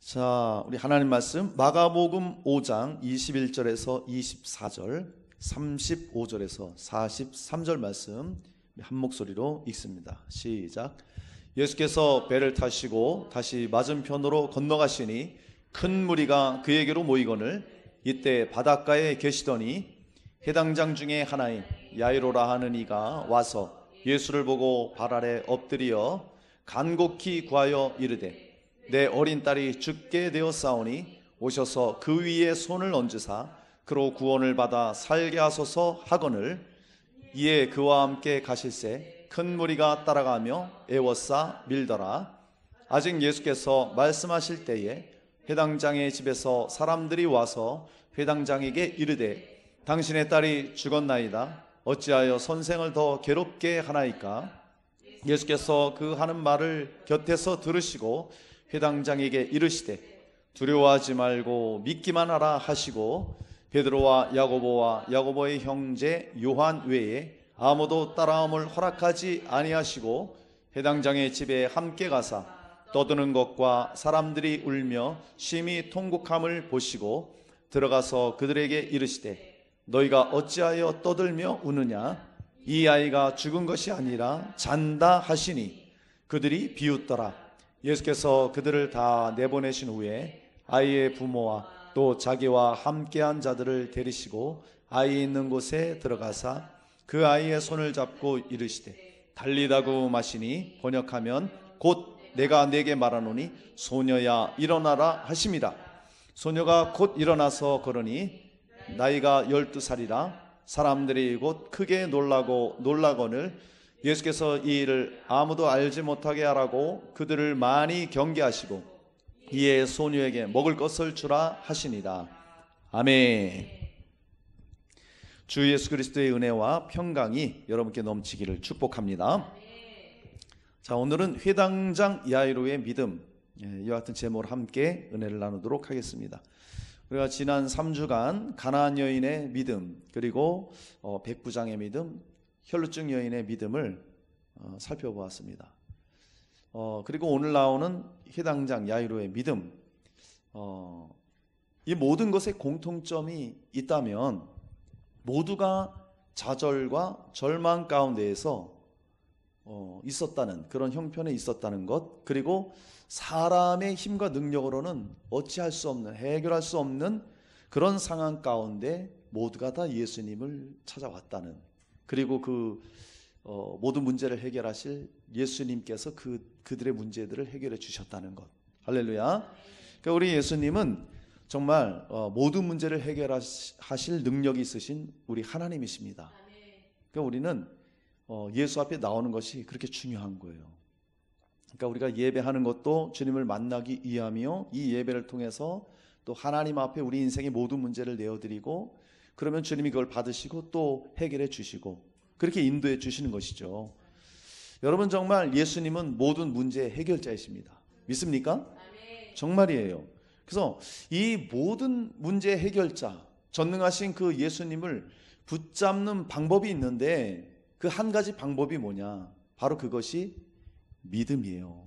자, 우리 하나님 말씀 마가복음 5장 21절에서 24절, 35절에서 43절 말씀 한 목소리로 읽습니다. 시작. 예수께서 배를 타시고 다시 맞은편으로 건너가시니 큰 무리가 그에게로 모이거늘 이때 바닷가에 계시더니 해당장 중에 하나인 야이로라 하는 이가 와서 예수를 보고 발 아래 엎드려 간곡히 구하여 이르되 내 어린 딸이 죽게 되었사오니 오셔서 그 위에 손을 얹으사 그로 구원을 받아 살게 하소서 하거늘 이에 그와 함께 가실새 큰 무리가 따라가며 애워싸 밀더라. 아직 예수께서 말씀하실 때에 회당장의 집에서 사람들이 와서 회당장에게 이르되 당신의 딸이 죽었나이다. 어찌하여 선생을 더 괴롭게 하나이까? 예수께서 그 하는 말을 곁에서 들으시고 회당장에게 이르시되 두려워하지 말고 믿기만 하라 하시고 베드로와 야고보와 야고보의 형제 요한 외에 아무도 따라옴을 허락하지 아니하시고 회당장의 집에 함께 가사 떠드는 것과 사람들이 울며 심히 통곡함을 보시고 들어가서 그들에게 이르시되 너희가 어찌하여 떠들며 우느냐? 이 아이가 죽은 것이 아니라 잔다 하시니 그들이 비웃더라. 예수께서 그들을 다 내보내신 후에 아이의 부모와 또 자기와 함께한 자들을 데리시고 아이 있는 곳에 들어가사 그 아이의 손을 잡고 이르시되 달리다구 마시니 번역하면 곧 내가 네게 말하노니 소녀야 일어나라 하심이다. 소녀가 곧 일어나서 걸으니 나이가 12살이라 사람들이 곧 크게 놀라거늘 예수께서 이 일을 아무도 알지 못하게 하라고 그들을 많이 경계하시고 이에 소녀에게 먹을 것을 주라 하시니라. 아멘. 주 예수 그리스도의 은혜와 평강이 여러분께 넘치기를 축복합니다. 자, 오늘은 회당장 야이로의 믿음, 이와 같은 제목으로 함께 은혜를 나누도록 하겠습니다. 우리가 지난 3주간 가나안 여인의 믿음, 그리고 백부장의 믿음, 혈루증 여인의 믿음을 살펴보았습니다. 그리고 오늘 나오는 회당장 야이로의 믿음, 이 모든 것에 공통점이 있다면 모두가 좌절과 절망 가운데에서 있었다는, 그런 형편에 있었다는 것, 그리고 사람의 힘과 능력으로는 어찌할 수 없는, 해결할 수 없는 그런 상황 가운데 모두가 다 예수님을 찾아왔다는, 그리고 그 모든 문제를 해결하실 예수님께서 그들의 문제들을 해결해 주셨다는 것. 할렐루야. 그러니까 우리 예수님은 정말 모든 문제를 해결하실 능력이 있으신 우리 하나님이십니다. 그러니까 우리는 예수 앞에 나오는 것이 그렇게 중요한 거예요. 그러니까 우리가 예배하는 것도 주님을 만나기 위함이요, 이 예배를 통해서 또 하나님 앞에 우리 인생의 모든 문제를 내어드리고 그러면 주님이 그걸 받으시고 또 해결해 주시고 그렇게 인도해 주시는 것이죠. 여러분, 정말 예수님은 모든 문제의 해결자이십니다. 믿습니까? 정말이에요. 그래서 이 모든 문제의 해결자, 전능하신 그 예수님을 붙잡는 방법이 있는데 그 한 가지 방법이 뭐냐? 바로 그것이 믿음이에요.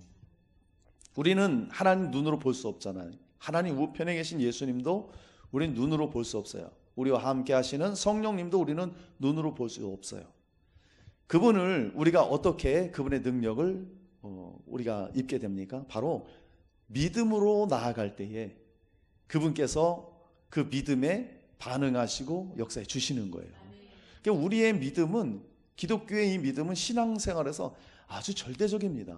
우리는 하나님 눈으로 볼 수 없잖아요. 하나님 우편에 계신 예수님도 우리는 눈으로 볼 수 없어요. 우리와 함께 하시는 성령님도 우리는 눈으로 볼 수 없어요. 그분을 우리가 어떻게, 그분의 능력을 우리가 입게 됩니까? 바로 믿음으로 나아갈 때에 그분께서 그 믿음에 반응하시고 역사해 주시는 거예요. 그러니까 우리의 믿음은, 기독교의 이 믿음은 신앙생활에서 아주 절대적입니다.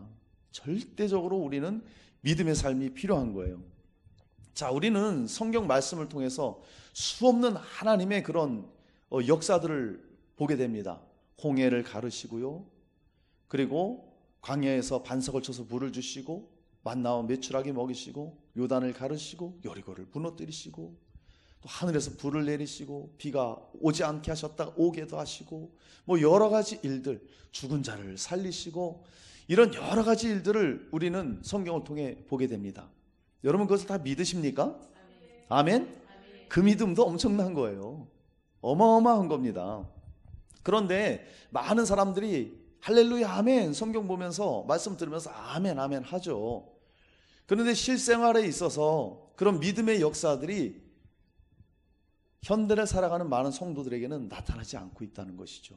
절대적으로 우리는 믿음의 삶이 필요한 거예요. 자, 우리는 성경 말씀을 통해서 수없는 하나님의 그런 역사들을 보게 됩니다. 홍해를 가르시고요, 그리고 광야에서 반석을 쳐서 물을 주시고 만나와 메추라기 먹이시고 요단을 가르시고 여리고를 무너뜨리시고 또 하늘에서 불을 내리시고 비가 오지 않게 하셨다가 오게도 하시고 뭐 여러 가지 일들, 죽은 자를 살리시고 이런 여러 가지 일들을 우리는 성경을 통해 보게 됩니다. 여러분, 그것을 다 믿으십니까? 아멘? 그 믿음도 엄청난 거예요. 어마어마한 겁니다. 그런데 많은 사람들이 할렐루야 아멘 성경 보면서 말씀 들으면서 아멘 아멘 하죠. 그런데 실생활에 있어서 그런 믿음의 역사들이 현대를 살아가는 많은 성도들에게는 나타나지 않고 있다는 것이죠.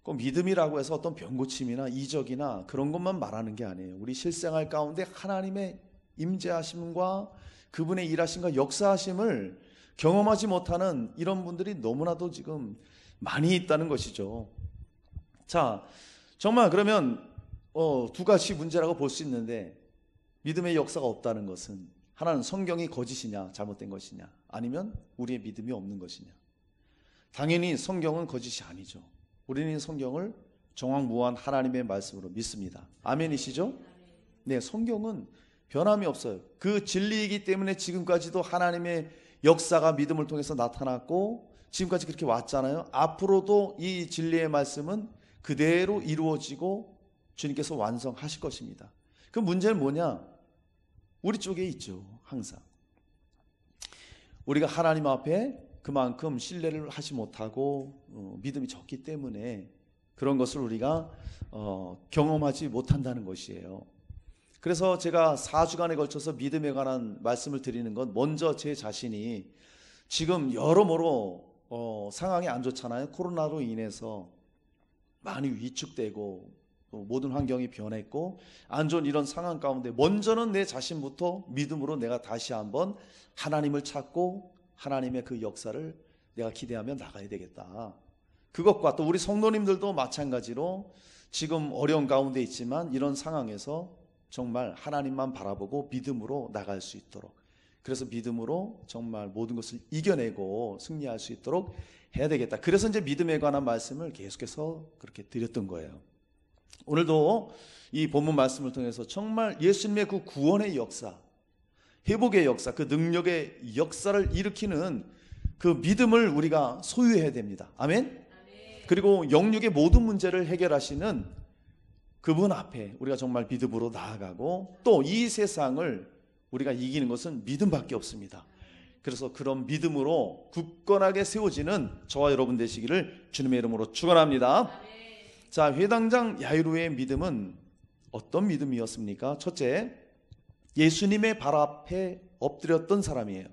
꼭 믿음이라고 해서 어떤 병고침이나 이적이나 그런 것만 말하는 게 아니에요. 우리 실생활 가운데 하나님의 임재하심과 그분의 일하심과 역사하심을 경험하지 못하는 이런 분들이 너무나도 지금 많이 있다는 것이죠. 자, 정말 그러면 두 가지 문제라고 볼 수 있는데, 믿음의 역사가 없다는 것은 하나는 성경이 거짓이냐 잘못된 것이냐, 아니면 우리의 믿음이 없는 것이냐. 당연히 성경은 거짓이 아니죠. 우리는 성경을 정확무한 하나님의 말씀으로 믿습니다. 아멘이시죠? 네, 성경은 변함이 없어요. 그 진리이기 때문에 지금까지도 하나님의 역사가 믿음을 통해서 나타났고 지금까지 그렇게 왔잖아요. 앞으로도 이 진리의 말씀은 그대로 이루어지고 주님께서 완성하실 것입니다. 그 문제는 뭐냐? 우리 쪽에 있죠. 항상 우리가 하나님 앞에 그만큼 신뢰를 하지 못하고 믿음이 적기 때문에 그런 것을 우리가 경험하지 못한다는 것이에요. 그래서 제가 4주간에 걸쳐서 믿음에 관한 말씀을 드리는 건, 먼저 제 자신이 지금 여러모로 상황이 안 좋잖아요. 코로나로 인해서 많이 위축되고 모든 환경이 변했고 안 좋은 이런 상황 가운데 먼저는 내 자신부터 믿음으로 내가 다시 한번 하나님을 찾고 하나님의 그 역사를 내가 기대하며 나가야 되겠다. 그것과 또 우리 성도님들도 마찬가지로 지금 어려운 가운데 있지만 이런 상황에서 정말 하나님만 바라보고 믿음으로 나갈 수 있도록, 그래서 믿음으로 정말 모든 것을 이겨내고 승리할 수 있도록 해야 되겠다. 그래서 이제 믿음에 관한 말씀을 계속해서 그렇게 드렸던 거예요. 오늘도 이 본문 말씀을 통해서 정말 예수님의 그 구원의 역사, 회복의 역사, 그 능력의 역사를 일으키는 그 믿음을 우리가 소유해야 됩니다. 아멘? 그리고 영육의 모든 문제를 해결하시는 그분 앞에 우리가 정말 믿음으로 나아가고 또 이 세상을 우리가 이기는 것은 믿음밖에 없습니다. 그래서 그런 믿음으로 굳건하게 세워지는 저와 여러분 되시기를 주님의 이름으로 축원합니다. 자, 회당장 야이로의 믿음은 어떤 믿음이었습니까? 첫째, 예수님의 발 앞에 엎드렸던 사람이에요.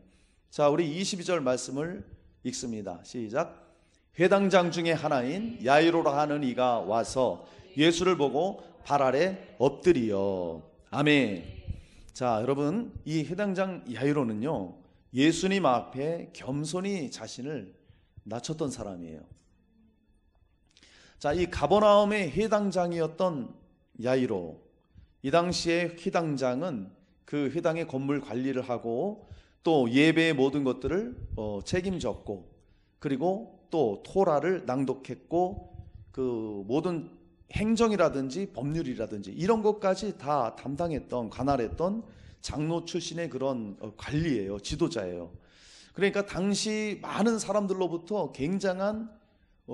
자, 우리 22절 말씀을 읽습니다. 시작. 회당장 중에 하나인 야이로라 하는 이가 와서 예수를 보고 발 아래 엎드리어. 아멘. 자, 여러분, 이 회당장 야이로는요, 예수님 앞에 겸손히 자신을 낮췄던 사람이에요. 자, 이 가버나움의 회당장이었던 야이로, 이 당시에 회당장은 그 회당의 건물 관리를 하고 또 예배의 모든 것들을 책임졌고, 그리고 또 토라를 낭독했고, 그 모든 행정이라든지 법률이라든지 이런 것까지 다 담당했던, 관할했던 장로 출신의 그런 관리예요. 지도자예요. 그러니까 당시 많은 사람들로부터 굉장한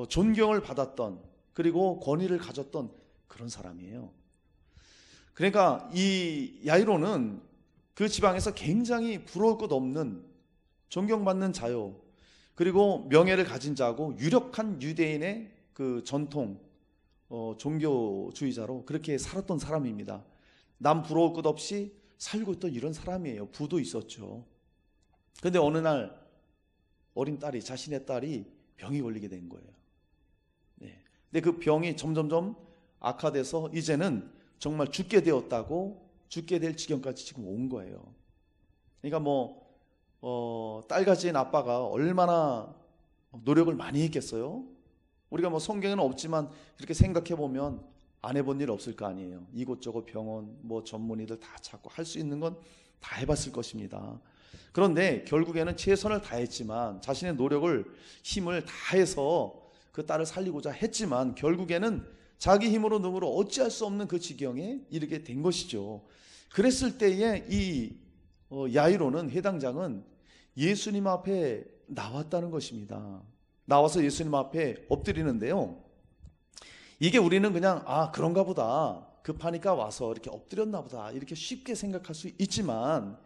존경을 받았던, 그리고 권위를 가졌던 그런 사람이에요. 그러니까 이 야이로는 그 지방에서 굉장히 부러울 것 없는 존경받는 자요, 그리고 명예를 가진 자고 유력한 유대인의 그 전통 종교주의자로 그렇게 살았던 사람입니다. 남 부러울 것 없이 살고 있던 이런 사람이에요. 부도 있었죠. 그런데 어느 날 어린 딸이, 자신의 딸이 병이 걸리게 된 거예요. 네. 근데 그 병이 점점점 악화돼서 이제는 정말 죽게 되었다고, 죽게 될 지경까지 지금 온 거예요. 그러니까 딸 가진 아빠가 얼마나 노력을 많이 했겠어요? 우리가 성경에는 없지만 이렇게 생각해 보면 안 해본 일 없을 거 아니에요. 이곳저곳 병원, 전문의들 다 찾고 할 수 있는 건 다 해봤을 것입니다. 그런데 결국에는 최선을 다했지만, 자신의 노력을, 힘을 다해서 그 딸을 살리고자 했지만 결국에는 자기 힘으로 능으로 어찌할 수 없는 그 지경에 이르게 된 것이죠. 그랬을 때에 이 야이로는, 회당장은 예수님 앞에 나왔다는 것입니다. 나와서 예수님 앞에 엎드리는데요, 이게 우리는 그냥 그런가 보다, 급하니까 와서 이렇게 엎드렸나 보다, 이렇게 쉽게 생각할 수 있지만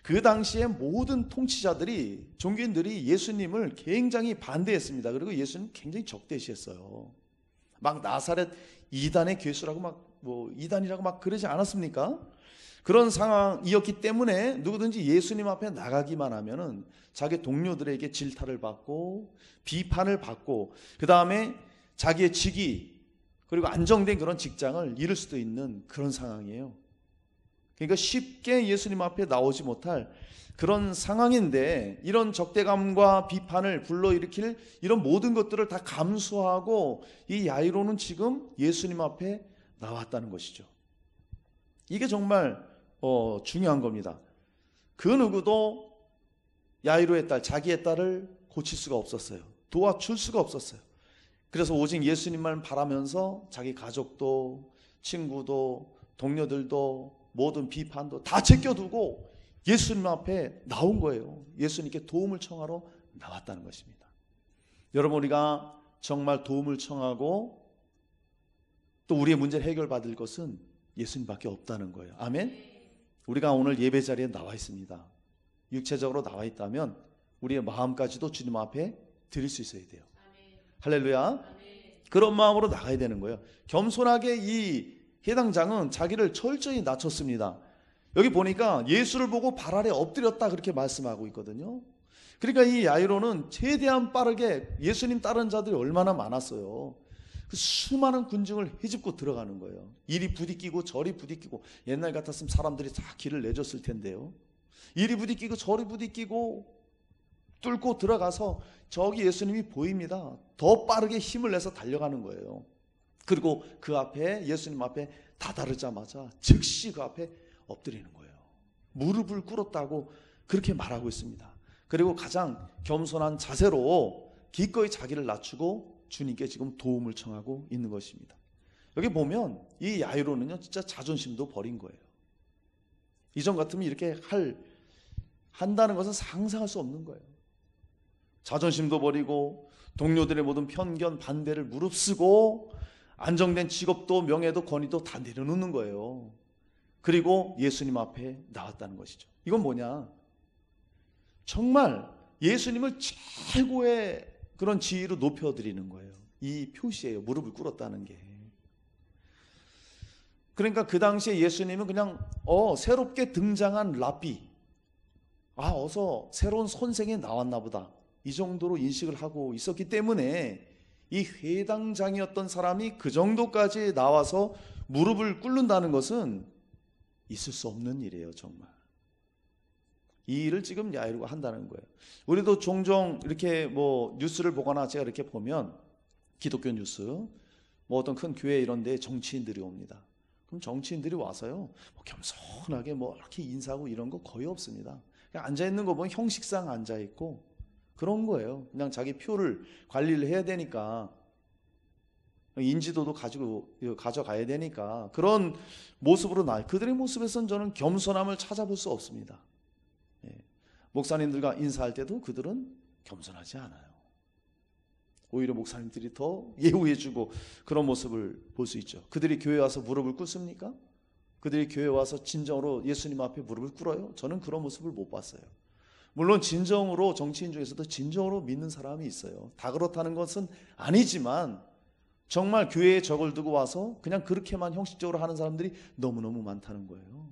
그 당시에 모든 통치자들이, 종교인들이 예수님을 굉장히 반대했습니다. 그리고 예수님 굉장히 적대시했어요. 막 나사렛 이단의 괴수라고 이단이라고 그러지 않았습니까? 그런 상황이었기 때문에 누구든지 예수님 앞에 나가기만 하면은 자기 동료들에게 질타를 받고 비판을 받고 그 다음에 자기의 직위 그리고 안정된 그런 직장을 잃을 수도 있는 그런 상황이에요. 그러니까 쉽게 예수님 앞에 나오지 못할 그런 상황인데 이런 적대감과 비판을 불러일으킬 이런 모든 것들을 다 감수하고 이 야이로는 지금 예수님 앞에 나왔다는 것이죠. 이게 정말 중요한 겁니다. 그 누구도 야이로의 딸, 자기의 딸을 고칠 수가 없었어요. 도와줄 수가 없었어요. 그래서 오직 예수님만 바라면서 자기 가족도 친구도 동료들도 모든 비판도 다 제껴두고 예수님 앞에 나온 거예요. 예수님께 도움을 청하러 나왔다는 것입니다. 여러분, 우리가 정말 도움을 청하고 또 우리의 문제를 해결받을 것은 예수님밖에 없다는 거예요. 아멘. 우리가 오늘 예배 자리에 나와 있습니다. 육체적으로 나와 있다면 우리의 마음까지도 주님 앞에 드릴 수 있어야 돼요. 할렐루야. 그런 마음으로 나가야 되는 거예요. 겸손하게 이 해당장은 자기를 철저히 낮췄습니다. 여기 보니까 예수를 보고 발 아래 엎드렸다 그렇게 말씀하고 있거든요. 그러니까 이 야이로는 최대한 빠르게 예수님 따르는 자들이 얼마나 많았어요. 그 수많은 군중을 헤집고 들어가는 거예요. 이리 부딪히고 저리 부딪히고, 옛날 같았으면 사람들이 다 길을 내줬을 텐데요. 이리 부딪히고 저리 부딪히고 뚫고 들어가서 저기 예수님이 보입니다. 더 빠르게 힘을 내서 달려가는 거예요. 그리고 그 앞에 예수님 앞에 다다르자마자 즉시 그 앞에 엎드리는 거예요. 무릎을 꿇었다고 그렇게 말하고 있습니다. 그리고 가장 겸손한 자세로 기꺼이 자기를 낮추고 주님께 지금 도움을 청하고 있는 것입니다. 여기 보면 이 야이로는요 진짜 자존심도 버린 거예요. 이전 같으면 이렇게 한다는 것은 상상할 수 없는 거예요. 자존심도 버리고 동료들의 모든 편견 반대를 무릅쓰고 안정된 직업도 명예도 권위도 다 내려놓는 거예요. 그리고 예수님 앞에 나왔다는 것이죠. 이건 뭐냐? 정말 예수님을 최고의 그런 지위로 높여드리는 거예요. 이 표시예요. 무릎을 꿇었다는 게. 그러니까 그 당시에 예수님은 그냥 새롭게 등장한 랍비, 어서 새로운 선생이 나왔나 보다, 이 정도로 인식을 하고 있었기 때문에 이 회당장이었던 사람이 그 정도까지 나와서 무릎을 꿇는다는 것은 있을 수 없는 일이에요. 정말 이 일을 지금 야이로가 한다는 거예요. 우리도 종종 이렇게 뉴스를 보거나 제가 이렇게 보면 기독교 뉴스 어떤 큰 교회 이런 데 정치인들이 옵니다. 그럼 정치인들이 와서요 겸손하게 이렇게 인사하고 이런 거 거의 없습니다. 그냥 앉아있는 거 보면 형식상 앉아있고 그런 거예요. 그냥 자기 표를 관리를 해야 되니까, 인지도도 가져가야 되니까 그런 모습으로 그들의 모습에서는 저는 겸손함을 찾아볼 수 없습니다. 목사님들과 인사할 때도 그들은 겸손하지 않아요. 오히려 목사님들이 더 예우해주고 그런 모습을 볼 수 있죠. 그들이 교회에 와서 무릎을 꿇습니까? 그들이 교회에 와서 진정으로 예수님 앞에 무릎을 꿇어요? 저는 그런 모습을 못 봤어요. 물론 진정으로 정치인 중에서도 진정으로 믿는 사람이 있어요. 다 그렇다는 것은 아니지만 정말 교회에 적을 두고 와서 그냥 그렇게만 형식적으로 하는 사람들이 너무너무 많다는 거예요.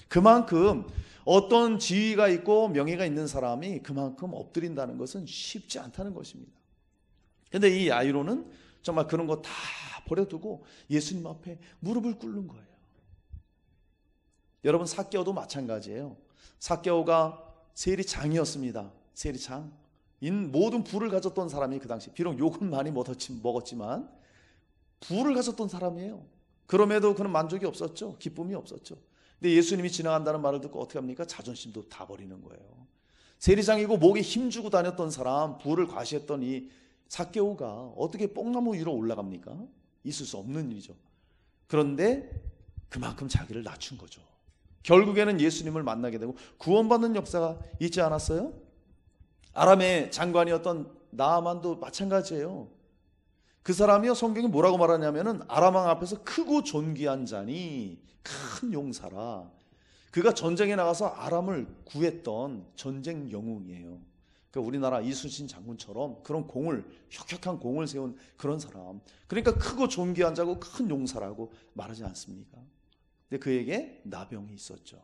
그만큼 어떤 지위가 있고 명예가 있는 사람이 그만큼 엎드린다는 것은 쉽지 않다는 것입니다. 그런데 이 야이로는 정말 그런 거 다 버려두고 예수님 앞에 무릎을 꿇는 거예요. 여러분, 삭개오도 마찬가지예요. 삭개오가 세리장이었습니다. 세리장. 모든 부를 가졌던 사람이 그 당시, 비록 욕은 많이 먹었지만 부를 가졌던 사람이에요. 그럼에도 그는 만족이 없었죠. 기쁨이 없었죠. 근데 예수님이 지나간다는 말을 듣고 어떻게 합니까? 자존심도 다 버리는 거예요. 세리장이고 목에 힘주고 다녔던 사람, 부를 과시했던 이 삭개오가 어떻게 뽕나무 위로 올라갑니까? 있을 수 없는 일이죠. 그런데 그만큼 자기를 낮춘 거죠. 결국에는 예수님을 만나게 되고 구원받는 역사가 있지 않았어요? 아람의 장관이었던 나아만도 마찬가지예요. 그 사람이요, 성경이 뭐라고 말하냐면은 아람 왕 앞에서 크고 존귀한 자니 큰 용사라. 그가 전쟁에 나가서 아람을 구했던 전쟁 영웅이에요. 그러니까 우리나라 이순신 장군처럼 그런 혁혁한 공을 세운 그런 사람. 그러니까 크고 존귀한 자고 큰 용사라고 말하지 않습니까? 근데 그에게 나병이 있었죠.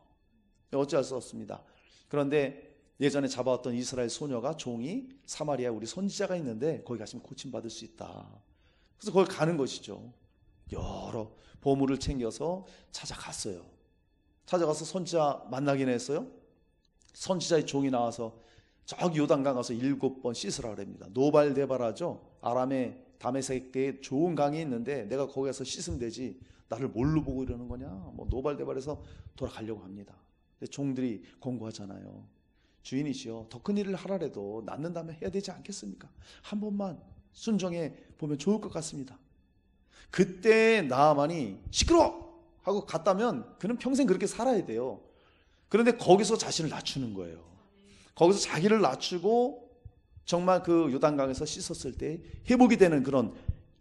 어찌할 수 없습니다. 그런데 예전에 잡아왔던 이스라엘 소녀가 종이 사마리아에 우리 선지자가 있는데 거기 가시면 고침받을 수 있다. 그래서 거기 가는 것이죠. 여러 보물을 챙겨서 찾아갔어요. 찾아가서 선지자 만나긴 했어요. 선지자의 종이 나와서 저기 요단강 가서 7번 씻으라 그럽니다. 노발대발하죠. 아람의 다메섹에 좋은 강이 있는데 내가 거기 가서 씻으면 되지 나를 뭘로 보고 이러는 거냐. 뭐 노발대발해서 돌아가려고 합니다. 근데 종들이 권고하잖아요. 주인이시여 더 큰 일을 하라래도 낳는다면 해야 되지 않겠습니까? 한 번만 순종해 보면 좋을 것 같습니다. 그때 나아만이 시끄러워 하고 갔다면 그는 평생 그렇게 살아야 돼요. 그런데 거기서 자신을 낮추는 거예요. 거기서 자기를 낮추고 정말 그 요단강에서 씻었을 때 회복이 되는 그런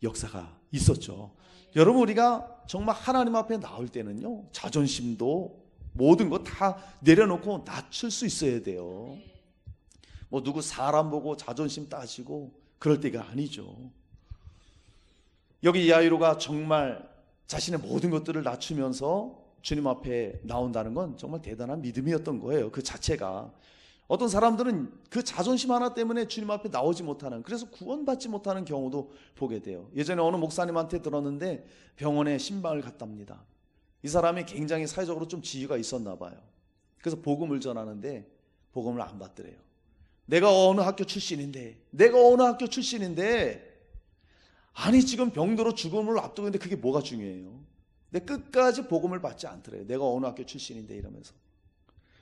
역사가 있었죠. 여러분 우리가 정말 하나님 앞에 나올 때는요 자존심도 모든 것 다 내려놓고 낮출 수 있어야 돼요. 뭐 누구 사람 보고 자존심 따지고 그럴 때가 아니죠. 여기 야이로가 정말 자신의 모든 것들을 낮추면서 주님 앞에 나온다는 건 정말 대단한 믿음이었던 거예요. 그 자체가. 어떤 사람들은 그 자존심 하나 때문에 주님 앞에 나오지 못하는, 그래서 구원받지 못하는 경우도 보게 돼요. 예전에 어느 목사님한테 들었는데 병원에 신방을 갔답니다. 이 사람이 굉장히 사회적으로 좀 지위가 있었나 봐요. 그래서 복음을 전하는데 복음을 안 받더래요. 내가 어느 학교 출신인데 아니 지금 병들어 죽음을 앞두고 있는데 그게 뭐가 중요해요? 근데 끝까지 복음을 받지 않더래요. 내가 어느 학교 출신인데 이러면서.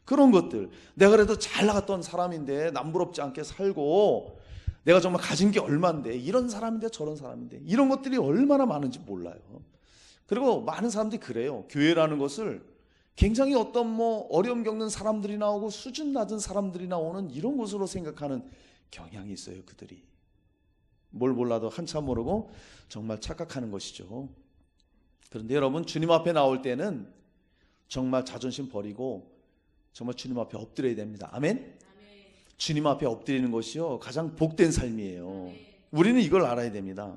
그런 것들, 내가 그래도 잘 나갔던 사람인데 남부럽지 않게 살고 내가 정말 가진 게 얼만데 이런 사람인데 저런 사람인데 이런 것들이 얼마나 많은지 몰라요. 그리고 많은 사람들이 그래요. 교회라는 것을 굉장히 어떤 뭐 어려움 겪는 사람들이 나오고 수준 낮은 사람들이 나오는 이런 곳으로 생각하는 경향이 있어요. 그들이 뭘 몰라도 한참 모르고 정말 착각하는 것이죠. 그런데 여러분 주님 앞에 나올 때는 정말 자존심 버리고 정말 주님 앞에 엎드려야 됩니다. 아멘? 주님 앞에 엎드리는 것이요 가장 복된 삶이에요. 우리는 이걸 알아야 됩니다.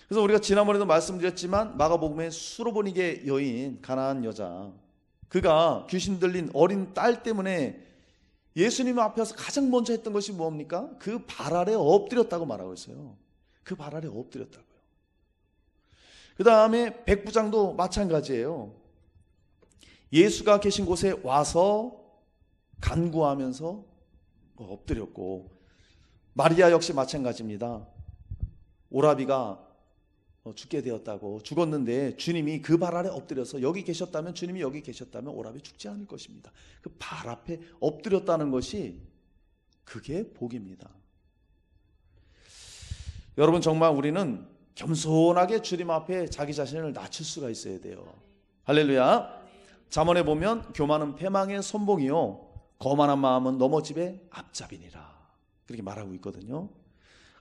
그래서 우리가 지난번에도 말씀드렸지만 마가복음의 수로보니게 여인 가나안 여자, 그가 귀신 들린 어린 딸 때문에 예수님 앞에서 가장 먼저 했던 것이 뭡니까? 그 발 아래 엎드렸다고 말하고 있어요. 그 발 아래 엎드렸다고요. 그 다음에 백부장도 마찬가지예요. 예수가 계신 곳에 와서 간구하면서 엎드렸고, 마리아 역시 마찬가지입니다. 오라비가 죽게 되었다고, 죽었는데 주님이 그 발 아래 엎드려서 여기 계셨다면, 주님이 여기 계셨다면 오라비 죽지 않을 것입니다. 그 발 앞에 엎드렸다는 것이 그게 복입니다. 여러분 정말 우리는 겸손하게 주님 앞에 자기 자신을 낮출 수가 있어야 돼요. 할렐루야. 잠언에 보면 교만은 패망의 선봉이요 거만한 마음은 넘어집의 앞잡이니라 그렇게 말하고 있거든요.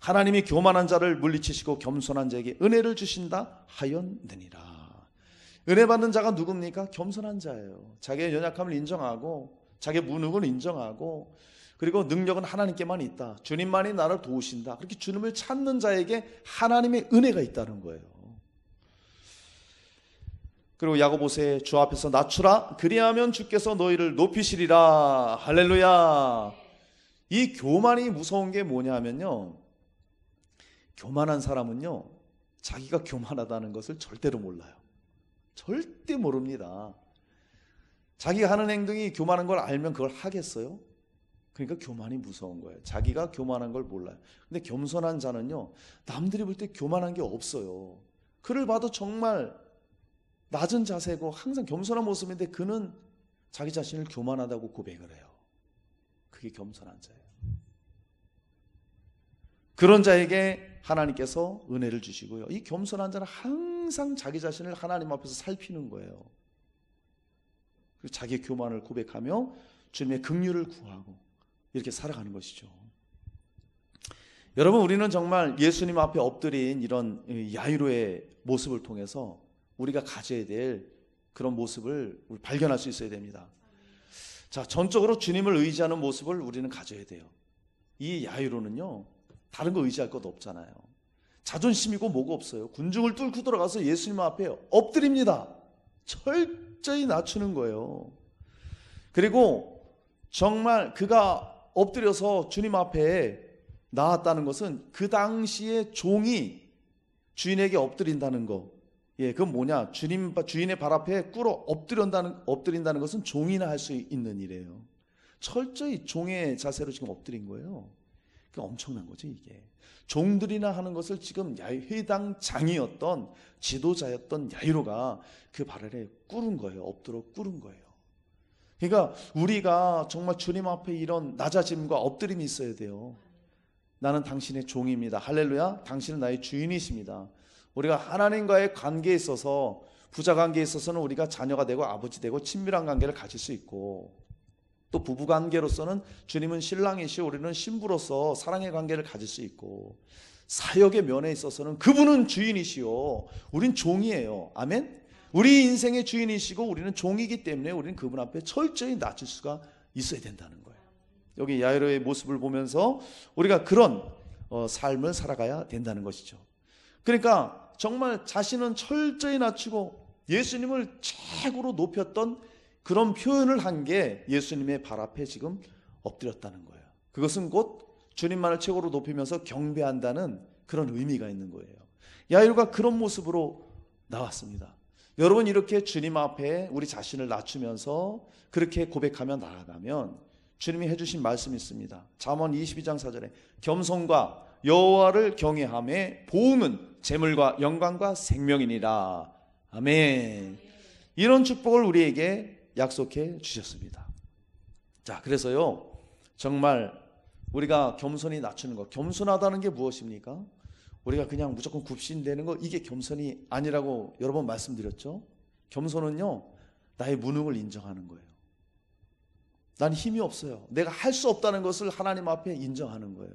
하나님이 교만한 자를 물리치시고 겸손한 자에게 은혜를 주신다 하였느니라. 은혜 받는 자가 누굽니까? 겸손한 자예요. 자기의 연약함을 인정하고 자기의 무능을 인정하고, 그리고 능력은 하나님께만 있다, 주님만이 나를 도우신다, 그렇게 주님을 찾는 자에게 하나님의 은혜가 있다는 거예요. 그리고 야고보서에 주 앞에서 낮추라 그리하면 주께서 너희를 높이시리라. 할렐루야. 이 교만이 무서운 게 뭐냐면요, 교만한 사람은요 자기가 교만하다는 것을 절대로 몰라요. 절대 모릅니다. 자기가 하는 행동이 교만한 걸 알면 그걸 하겠어요? 그러니까 교만이 무서운 거예요. 자기가 교만한 걸 몰라요. 근데 겸손한 자는요 남들이 볼 때 교만한 게 없어요. 그를 봐도 정말 낮은 자세고 항상 겸손한 모습인데 그는 자기 자신을 교만하다고 고백을 해요. 그게 겸손한 자예요. 그런 자에게 하나님께서 은혜를 주시고요, 이 겸손한 자는 항상 자기 자신을 하나님 앞에서 살피는 거예요. 그리고 자기의 교만을 고백하며 주님의 긍휼을 구하고 이렇게 살아가는 것이죠. 여러분 우리는 정말 예수님 앞에 엎드린 이런 야이로의 모습을 통해서 우리가 가져야 될 그런 모습을 발견할 수 있어야 됩니다. 자, 전적으로 주님을 의지하는 모습을 우리는 가져야 돼요. 이 야이로는요 다른 거 의지할 것 없잖아요. 자존심이고 뭐가 없어요. 군중을 뚫고 들어가서 예수님 앞에 엎드립니다. 절대 철저히 낮추는 거예요. 그리고 정말 그가 엎드려서 주님 앞에 나왔다는 것은 그 당시에 종이 주인에게 엎드린다는 거. 예, 그건 뭐냐? 주인의 발 앞에 꿇어 엎드린다는 것은 종이나 할 수 있는 일이에요. 철저히 종의 자세로 지금 엎드린 거예요. 그 엄청난 거죠, 이게. 종들이나 하는 것을 지금 회당장이었던 지도자였던 야이로가 그 발 아래 꿇은 거예요. 엎드려 꿇은 거예요. 그러니까 우리가 정말 주님 앞에 이런 낮아짐과 엎드림이 있어야 돼요. 나는 당신의 종입니다. 할렐루야. 당신은 나의 주인이십니다. 우리가 하나님과의 관계에 있어서, 부자 관계에 있어서는 우리가 자녀가 되고 아버지 되고 친밀한 관계를 가질 수 있고, 또 부부 관계로서는 주님은 신랑이시오, 우리는 신부로서 사랑의 관계를 가질 수 있고, 사역의 면에 있어서는 그분은 주인이시오, 우린 종이에요. 아멘. 우리 인생의 주인이시고 우리는 종이기 때문에 우리는 그분 앞에 철저히 낮출 수가 있어야 된다는 거예요. 여기 야이로의 모습을 보면서 우리가 그런 삶을 살아가야 된다는 것이죠. 그러니까 정말 자신은 철저히 낮추고 예수님을 최고로 높였던 그런 표현을 한 게 예수님의 발 앞에 지금 엎드렸다는 거예요. 그것은 곧 주님만을 최고로 높이면서 경배한다는 그런 의미가 있는 거예요. 야이로가 그런 모습으로 나왔습니다. 여러분, 이렇게 주님 앞에 우리 자신을 낮추면서 그렇게 고백하며 나아가면 주님이 해주신 말씀이 있습니다. 잠언 22장 4절에 겸손과 여호와를 경외함에 보응은 재물과 영광과 생명이니라. 아멘. 이런 축복을 우리에게 약속해 주셨습니다. 자, 그래서요, 정말 우리가 겸손히 낮추는 것, 겸손하다는 게 무엇입니까? 우리가 그냥 무조건 굽신대는 거, 이게 겸손이 아니라고 여러 번 말씀드렸죠. 겸손은요, 나의 무능을 인정하는 거예요. 난 힘이 없어요. 내가 할 수 없다는 것을 하나님 앞에 인정하는 거예요.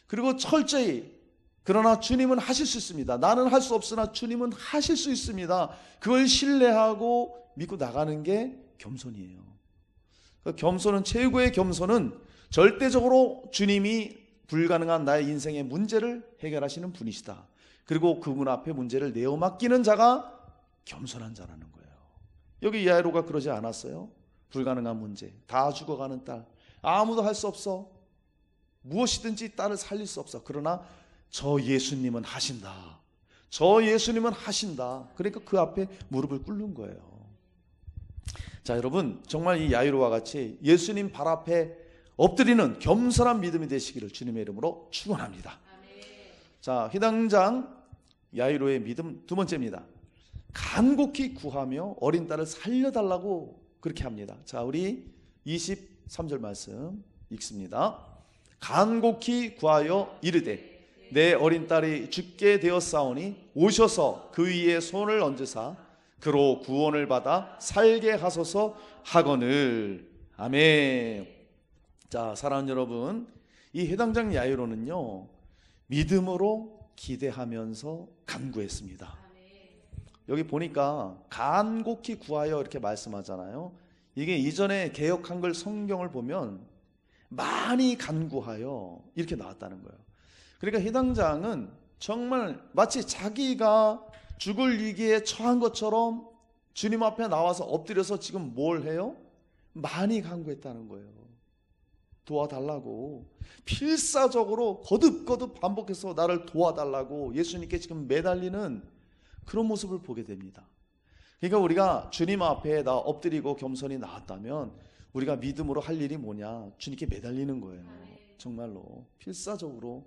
그리고 철저히, 그러나 주님은 하실 수 있습니다. 나는 할 수 없으나 주님은 하실 수 있습니다. 그걸 신뢰하고 믿고 나가는 게 겸손이에요. 겸손은, 최고의 겸손은 절대적으로 주님이 불가능한 나의 인생의 문제를 해결하시는 분이시다. 그리고 그분 앞에 문제를 내어 맡기는 자가 겸손한 자라는 거예요. 여기 야이로가 그러지 않았어요? 불가능한 문제, 다 죽어가는 딸, 아무도 할 수 없어, 무엇이든지 딸을 살릴 수 없어. 그러나 저 예수님은 하신다. 저 예수님은 하신다. 그러니까 그 앞에 무릎을 꿇는 거예요. 자, 여러분, 정말 이 야이로와 같이 예수님 발 앞에 엎드리는 겸손한 믿음이 되시기를 주님의 이름으로 축원합니다. 자, 회당장 야이로의 믿음 두 번째입니다. 간곡히 구하며 어린 딸을 살려달라고 그렇게 합니다. 자, 우리 23절 말씀 읽습니다. 간곡히 구하여 이르되 내 어린 딸이 죽게 되었사오니 오셔서 그 위에 손을 얹으사 그로 구원을 받아 살게 하소서 하거늘. 아멘. 자, 사랑하는 여러분, 이 회당장 야이로는요, 믿음으로 기대하면서 간구했습니다. 여기 보니까 간곡히 구하여 이렇게 말씀하잖아요. 이게 이전에 개역 한글 성경을 보면 많이 간구하여 이렇게 나왔다는 거예요. 그러니까 회당장은 정말 마치 자기가 죽을 위기에 처한 것처럼 주님 앞에 나와서 엎드려서 지금 뭘 해요? 많이 간구했다는 거예요. 도와달라고, 필사적으로 거듭거듭 반복해서 나를 도와달라고 예수님께 지금 매달리는 그런 모습을 보게 됩니다. 그러니까 우리가 주님 앞에 나 엎드리고 겸손히 나왔다면 우리가 믿음으로 할 일이 뭐냐? 주님께 매달리는 거예요. 정말로 필사적으로.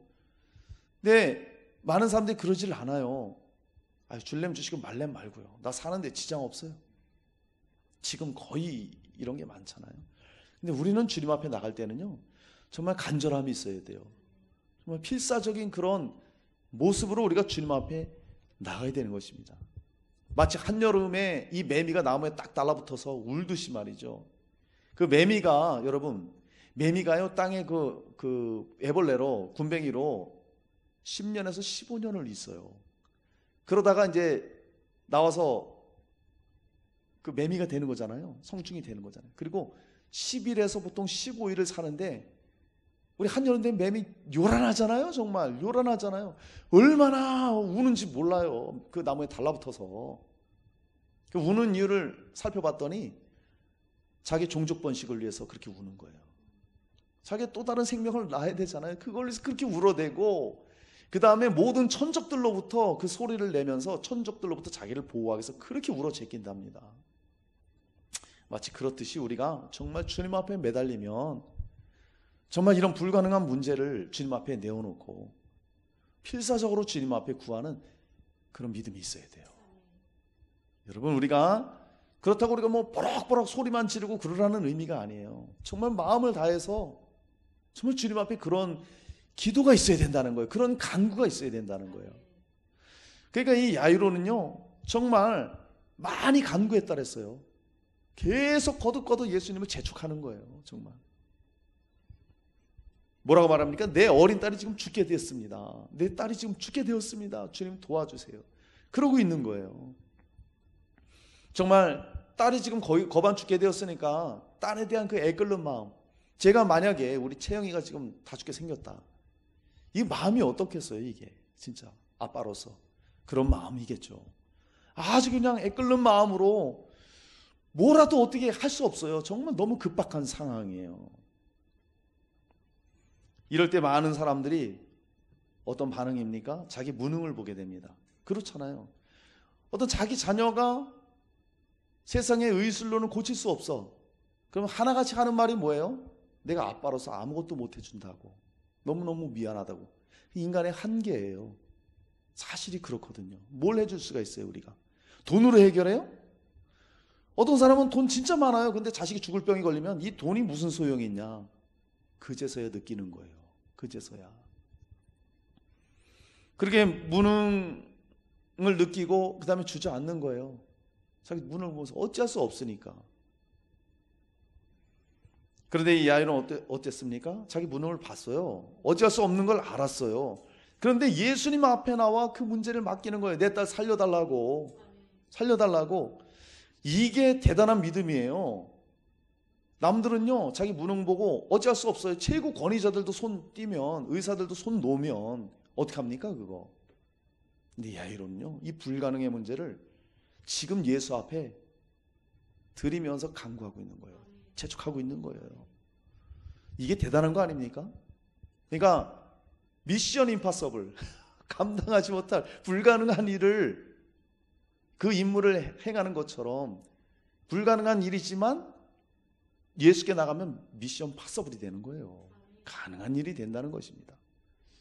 근데 많은 사람들이 그러질 않아요. 줄렘 주시고 말렘 말고요. 나 사는데 지장 없어요. 지금 거의 이런 게 많잖아요. 근데 우리는 주님 앞에 나갈 때는요, 정말 간절함이 있어야 돼요. 정말 필사적인 그런 모습으로 우리가 주님 앞에 나가야 되는 것입니다. 마치 한여름에 이 매미가 나무에 딱 달라붙어서 울듯이 말이죠. 그 매미가, 여러분, 매미가요, 땅에 그 애벌레로, 군뱅이로 10년에서 15년을 있어요. 그러다가 이제 나와서 그 매미가 되는 거잖아요. 성충이 되는 거잖아요. 그리고 10일에서 보통 15일을 사는데, 우리 한여름 되면 매미 요란하잖아요. 정말 요란하잖아요. 얼마나 우는지 몰라요. 그 나무에 달라붙어서. 우는 이유를 살펴봤더니 자기 종족 번식을 위해서 그렇게 우는 거예요. 자기 또 다른 생명을 낳아야 되잖아요. 그걸 위해서 그렇게 울어대고, 그 다음에 모든 천적들로부터 그 소리를 내면서 천적들로부터 자기를 보호하기 위해서 그렇게 울어 제낀답니다. 마치 그렇듯이 우리가 정말 주님 앞에 매달리면 정말 이런 불가능한 문제를 주님 앞에 내어놓고 필사적으로 주님 앞에 구하는 그런 믿음이 있어야 돼요. 여러분, 우리가 그렇다고 우리가 뭐 버럭버럭 소리만 지르고 그러라는 의미가 아니에요. 정말 마음을 다해서 정말 주님 앞에 그런 기도가 있어야 된다는 거예요. 그런 간구가 있어야 된다는 거예요. 그러니까 이 야이로는요, 정말 많이 간구했다 그랬어요. 계속 거듭거듭 예수님을 재촉하는 거예요. 정말. 뭐라고 말합니까? 내 어린 딸이 지금 죽게 되었습니다. 내 딸이 지금 죽게 되었습니다. 주님 도와주세요. 그러고 있는 거예요. 정말 딸이 지금 거의 거반 죽게 되었으니까 딸에 대한 그 애끓는 마음, 제가 만약에 우리 채영이가 지금 다 죽게 생겼다, 이 마음이 어떻겠어요? 이게 진짜 아빠로서 그런 마음이겠죠. 아주 그냥 애끓는 마음으로 뭐라도 어떻게 할 수 없어요. 정말 너무 급박한 상황이에요. 이럴 때 많은 사람들이 어떤 반응입니까? 자기 무능을 보게 됩니다. 그렇잖아요. 어떤 자기 자녀가 세상의 의술로는 고칠 수 없어. 그럼 하나같이 하는 말이 뭐예요? 내가 아빠로서 아무것도 못 해준다고, 너무너무 미안하다고. 인간의 한계예요. 사실이 그렇거든요. 뭘 해줄 수가 있어요? 우리가 돈으로 해결해요? 어떤 사람은 돈 진짜 많아요. 근데 자식이 죽을 병이 걸리면 이 돈이 무슨 소용이 있냐, 그제서야 느끼는 거예요. 그제서야. 그렇게 무능을 느끼고 그 다음에 주저앉는 거예요. 자기 무능을 보면서 어찌할 수 없으니까. 그런데 이 아이는 어땠습니까? 자기 무능을 봤어요. 어찌할 수 없는 걸 알았어요. 그런데 예수님 앞에 나와 그 문제를 맡기는 거예요. 내 딸 살려달라고. 살려달라고. 이게 대단한 믿음이에요. 남들은요, 자기 무능 보고 어찌할 수 없어요. 최고 권위자들도 손 띄면, 의사들도 손 놓으면 어떡합니까 그거. 근데 이 아이는요, 이 불가능의 문제를 지금 예수 앞에 드리면서 간구하고 있는 거예요. 재촉하고 있는 거예요. 이게 대단한 거 아닙니까? 그러니까 미션 임파서블, 감당하지 못할 불가능한 일을, 그 임무를 행하는 것처럼 불가능한 일이지만 예수께 나가면 미션 파서블이 되는 거예요. 가능한 일이 된다는 것입니다.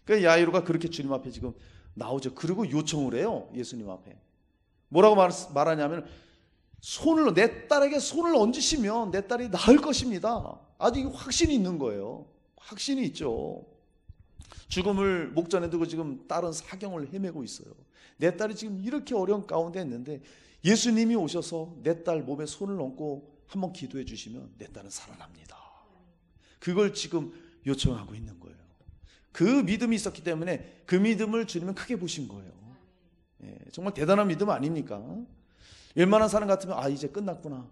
그러니까 야이로가 그렇게 주님 앞에 지금 나오죠. 그리고 요청을 해요. 예수님 앞에 뭐라고 말하냐면, 내 딸에게 손을 얹으시면 내 딸이 나을 것입니다. 아주 확신이 있는 거예요. 확신이 있죠. 죽음을 목전에 두고 지금 딸은 사경을 헤매고 있어요. 내 딸이 지금 이렇게 어려운 가운데 있는데 예수님이 오셔서 내 딸 몸에 손을 얹고 한번 기도해 주시면 내 딸은 살아납니다. 그걸 지금 요청하고 있는 거예요. 그 믿음이 있었기 때문에 그 믿음을 주님은 크게 보신 거예요. 정말 대단한 믿음 아닙니까? 웬만한 사람 같으면 이제 끝났구나,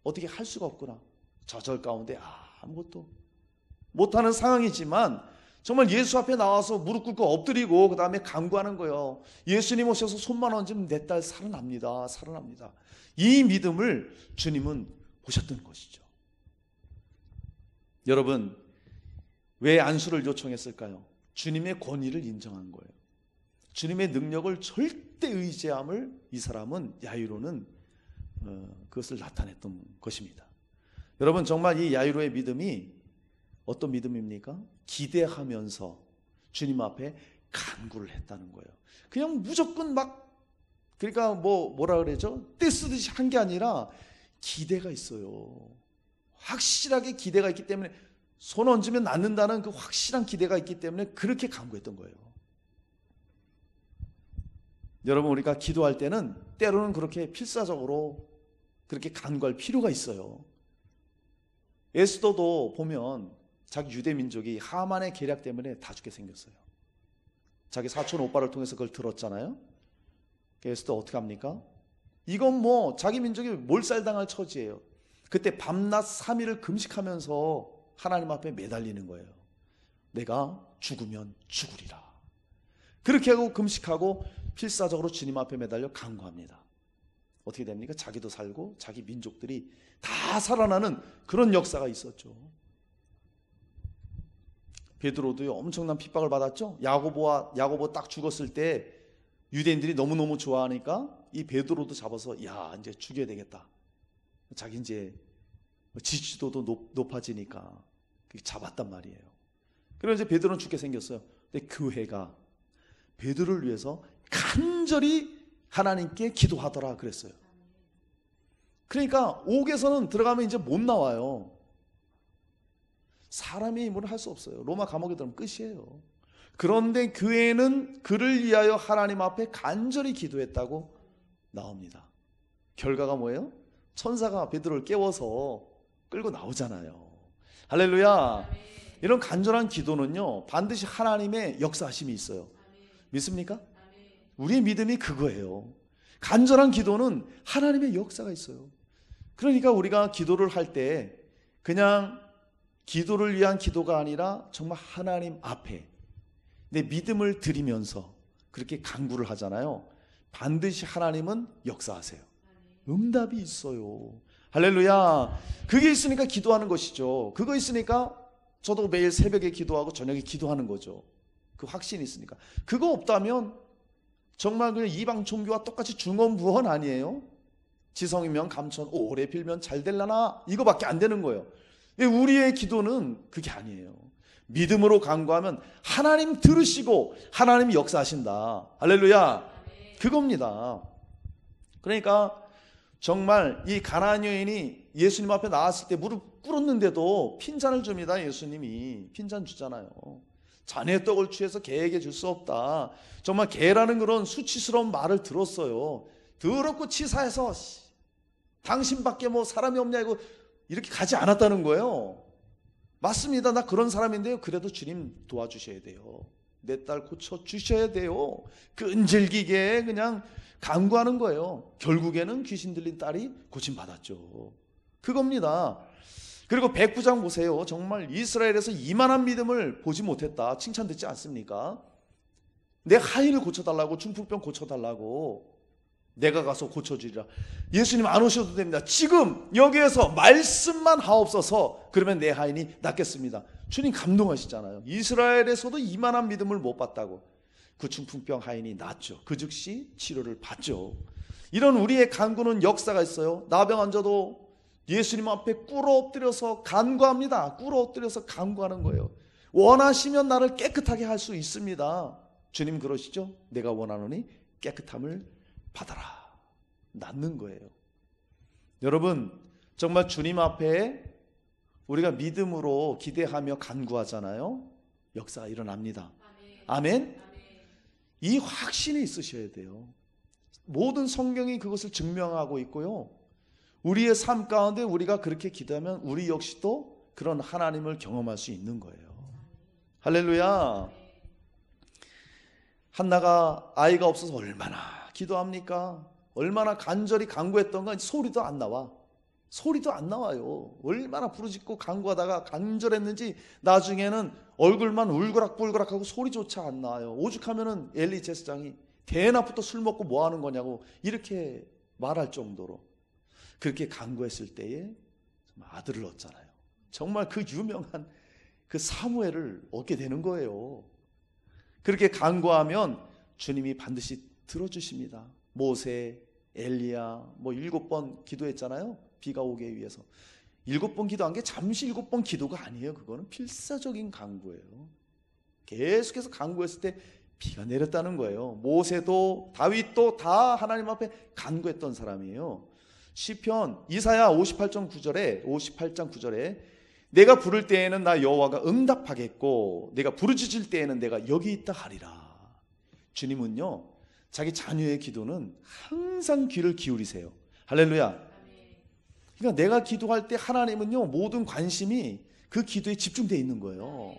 어떻게 할 수가 없구나, 저절 가운데 아무것도 못하는 상황이지만 정말 예수 앞에 나와서 무릎 꿇고 엎드리고 그 다음에 간구하는 거예요. 예수님 오셔서 손만 얹으면 내 딸 살아납니다. 살아납니다. 이 믿음을 주님은 보셨던 것이죠. 여러분, 왜 안수를 요청했을까요? 주님의 권위를 인정한 거예요. 주님의 능력을 절대 의지함을 이 사람은, 야이로는 그것을 나타냈던 것입니다. 여러분, 정말 이 야이로의 믿음이 어떤 믿음입니까? 기대하면서 주님 앞에 간구를 했다는 거예요. 그냥 무조건 그러니까 뭐라 그러죠? 떼쓰듯이 한 게 아니라 기대가 있어요. 확실하게 기대가 있기 때문에, 손 얹으면 낫는다는 그 확실한 기대가 있기 때문에 그렇게 간구했던 거예요. 여러분, 우리가 기도할 때는 때로는 그렇게 필사적으로 그렇게 간구할 필요가 있어요. 에스더도 보면 자기 유대 민족이 하만의 계략 때문에 다 죽게 생겼어요. 자기 사촌 오빠를 통해서 그걸 들었잖아요. 에스더 어떻게 합니까? 이건 자기 민족이 몰살당할 처지예요. 그때 밤낮 3일을 금식하면서 하나님 앞에 매달리는 거예요. 내가 죽으면 죽으리라. 그렇게 하고 금식하고 필사적으로 주님 앞에 매달려 간구합니다. 어떻게 됩니까? 자기도 살고 자기 민족들이 다 살아나는 그런 역사가 있었죠. 베드로도요 엄청난 핍박을 받았죠. 야고보 딱 죽었을 때 유대인들이 너무너무 좋아하니까 이 베드로도 잡아서 야 이제 죽여야 되겠다. 자기 이제 지지도도 높아지니까 잡았단 말이에요. 그래서 이제 베드로는 죽게 생겼어요. 근데 교회가 베드로를 위해서 간절히 하나님께 기도하더라 그랬어요. 그러니까 옥에서는 들어가면 이제 못 나와요. 사람의 힘으로 할 수 없어요. 로마 감옥에 들어가면 끝이에요. 그런데 교회는 그를 위하여 하나님 앞에 간절히 기도했다고 나옵니다. 결과가 뭐예요? 천사가 베드로를 깨워서 끌고 나오잖아요. 할렐루야. 이런 간절한 기도는요 반드시 하나님의 역사하심이 있어요. 믿습니까? 우리의 믿음이 그거예요. 간절한 기도는 하나님의 역사가 있어요. 그러니까 우리가 기도를 할 때 그냥 기도를 위한 기도가 아니라 정말 하나님 앞에 내 믿음을 드리면서 그렇게 간구를 하잖아요. 반드시 하나님은 역사하세요. 응답이 있어요. 할렐루야. 그게 있으니까 기도하는 것이죠. 그거 있으니까 저도 매일 새벽에 기도하고 저녁에 기도하는 거죠. 그 확신이 있으니까. 그거 없다면 정말 그냥 이방 종교와 똑같이 중언부언 아니에요? 지성이면 감천 오래 빌면 잘 될라나 이거밖에 안 되는 거예요. 우리의 기도는 그게 아니에요. 믿음으로 간구하면 하나님 들으시고 하나님이 역사하신다. 할렐루야. 그겁니다. 그러니까 정말 이 가나안 여인이 예수님 앞에 나왔을 때 무릎 꿇었는데도 핀잔을 줍니다. 예수님이 핀잔 주잖아요. 자네의 떡을 취해서 개에게 줄 수 없다. 정말 개라는 그런 수치스러운 말을 들었어요. 더럽고 치사해서 당신밖에 뭐 사람이 없냐 이거 이렇게 가지 않았다는 거예요. 맞습니다. 나 그런 사람인데요. 그래도 주님 도와주셔야 돼요. 내 딸 고쳐주셔야 돼요. 끈질기게 그냥 간구하는 거예요. 결국에는 귀신 들린 딸이 고침받았죠. 그겁니다. 그리고 백부장 보세요. 정말 이스라엘에서 이만한 믿음을 보지 못했다. 칭찬 듣지 않습니까? 내 하인을 고쳐달라고, 중풍병 고쳐달라고, 내가 가서 고쳐주리라. 예수님 안 오셔도 됩니다. 지금 여기에서 말씀만 하옵소서. 그러면 내 하인이 낫겠습니다. 주님 감동하시잖아요. 이스라엘에서도 이만한 믿음을 못 봤다고. 그 중풍병 하인이 낫죠. 그 즉시 치료를 받죠. 이런 우리의 간구는 역사가 있어요. 나병 환자도 예수님 앞에 꿇어 엎드려서 간구합니다. 꿇어 엎드려서 간구하는 거예요. 원하시면 나를 깨끗하게 할 수 있습니다. 주님 그러시죠? 내가 원하노니 깨끗함을 받아라. 낫는 거예요. 여러분 정말 주님 앞에 우리가 믿음으로 기대하며 간구하잖아요. 역사가 일어납니다. 아멘. 이 확신이 있으셔야 돼요. 모든 성경이 그것을 증명하고 있고요. 우리의 삶 가운데 우리가 그렇게 기도하면 우리 역시도 그런 하나님을 경험할 수 있는 거예요. 할렐루야. 한나가 아이가 없어서 얼마나 기도합니까? 얼마나 간절히 간구했던 건 소리도 안 나와. 소리도 안 나와요. 얼마나 부르짖고 간구하다가 간절했는지 나중에는 얼굴만 울그락불그락하고 소리조차 안 나와요. 오죽하면은 엘리 제사장이 대낮부터 술 먹고 뭐 하는 거냐고 이렇게 말할 정도로 그렇게 간구했을 때에 아들을 얻잖아요. 정말 그 유명한 그 사무엘을 얻게 되는 거예요. 그렇게 간구하면 주님이 반드시 들어주십니다. 모세, 엘리야 뭐 7번 기도했잖아요. 비가 오게 위해서 7번 기도한 게 잠시 7번 기도가 아니에요. 그거는 필사적인 간구예요. 계속해서 간구했을 때 비가 내렸다는 거예요. 모세도 다윗도 다 하나님 앞에 간구했던 사람이에요. 시편 이사야 58장 9절에 내가 부를 때에는 나 여호와가 응답하겠고 내가 부르짖을 때에는 내가 여기 있다 하리라. 주님은요 자기 자녀의 기도는 항상 귀를 기울이세요. 할렐루야. 그러니까 내가 기도할 때 하나님은요 모든 관심이 그 기도에 집중되어 있는 거예요.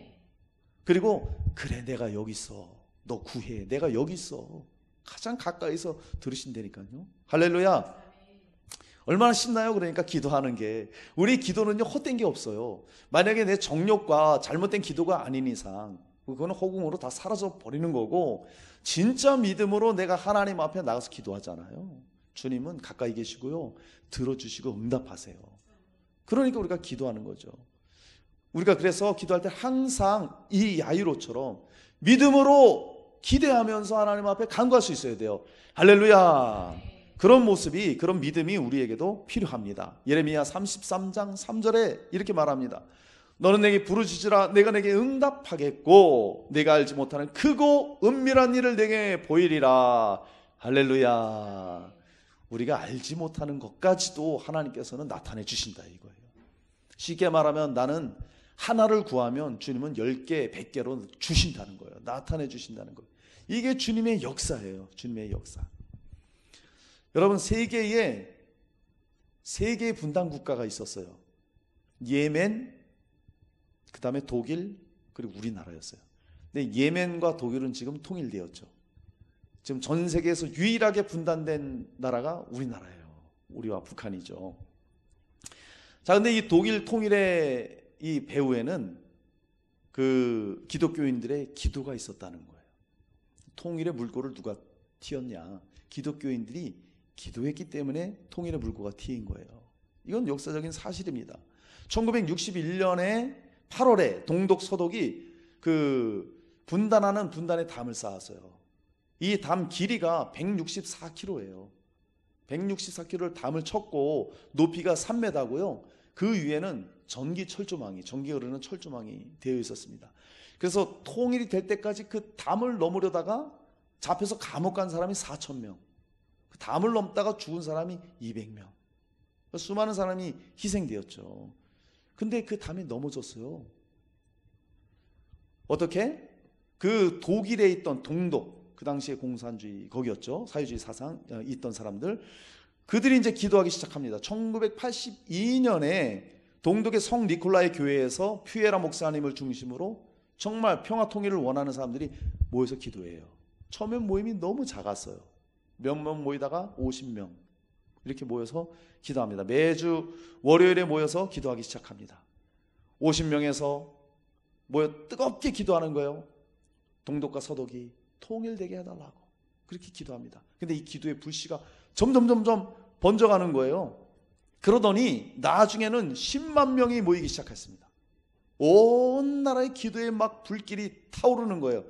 그리고 그래 내가 여기 있어. 너 구해. 내가 여기 있어. 가장 가까이서 들으신다니까요. 할렐루야. 얼마나 신나요? 그러니까 기도하는 게. 우리 기도는요 헛된 게 없어요. 만약에 내 정욕과 잘못된 기도가 아닌 이상 그거는 허공으로 다 사라져 버리는 거고 진짜 믿음으로 내가 하나님 앞에 나가서 기도하잖아요. 주님은 가까이 계시고요, 들어주시고 응답하세요. 그러니까 우리가 기도하는 거죠. 우리가 그래서 기도할 때 항상 이 야이로처럼 믿음으로 기대하면서 하나님 앞에 간구할 수 있어야 돼요. 할렐루야. 그런 모습이, 그런 믿음이 우리에게도 필요합니다. 예레미야 33장 3절에 이렇게 말합니다. 너는 내게 부르짖으라. 내가 내게 응답하겠고 내가 알지 못하는 크고 은밀한 일을 내게 보이리라. 할렐루야. 우리가 알지 못하는 것까지도 하나님께서는 나타내 주신다 이거예요. 쉽게 말하면 나는 하나를 구하면 주님은 10개, 100개로 주신다는 거예요. 나타내 주신다는 거예요. 이게 주님의 역사예요. 주님의 역사. 여러분, 세계에 3개의 분단 국가가 있었어요. 예멘, 그 다음에 독일, 그리고 우리나라였어요. 근데 예멘과 독일은 지금 통일되었죠. 지금 전 세계에서 유일하게 분단된 나라가 우리나라예요. 우리와 북한이죠. 자, 근데 이 독일 통일의 이 배후에는 그 기독교인들의 기도가 있었다는 거예요. 통일의 물꼬를 누가 튀었냐? 기독교인들이 기도했기 때문에 통일의 물꼬가 튀인 거예요. 이건 역사적인 사실입니다. 1961년에 8월에 동독 서독이 그 분단하는 분단의 담을 쌓았어요. 이 담 길이가 164km예요. 164km를 담을 쳤고 높이가 3m고요. 그 위에는 전기 철조망이, 전기 흐르는 철조망이 되어 있었습니다. 그래서 통일이 될 때까지 그 담을 넘으려다가 잡혀서 감옥 간 사람이 4,000명, 그 담을 넘다가 죽은 사람이 200명, 수많은 사람이 희생되었죠. 근데 그 담이 넘어졌어요. 어떻게? 그 독일에 있던 동독, 그 당시에 공산주의 거기였죠. 사회주의 사상 있던 사람들, 그들이 이제 기도하기 시작합니다. 1982년에 동독의 성 니콜라이 교회에서 퓨에라 목사님을 중심으로 정말 평화 통일을 원하는 사람들이 모여서 기도해요. 처음엔 모임이 너무 작았어요. 몇 명 모이다가 50명 이렇게 모여서 기도합니다. 매주 월요일에 모여서 기도하기 시작합니다. 50명에서 모여 뜨겁게 기도하는 거예요. 동독과 서독이 통일되게 해달라고 그렇게 기도합니다. 근데 이 기도의 불씨가 점점 번져가는 거예요. 그러더니 나중에는 10만 명이 모이기 시작했습니다. 온 나라의 기도에 막 불길이 타오르는 거예요.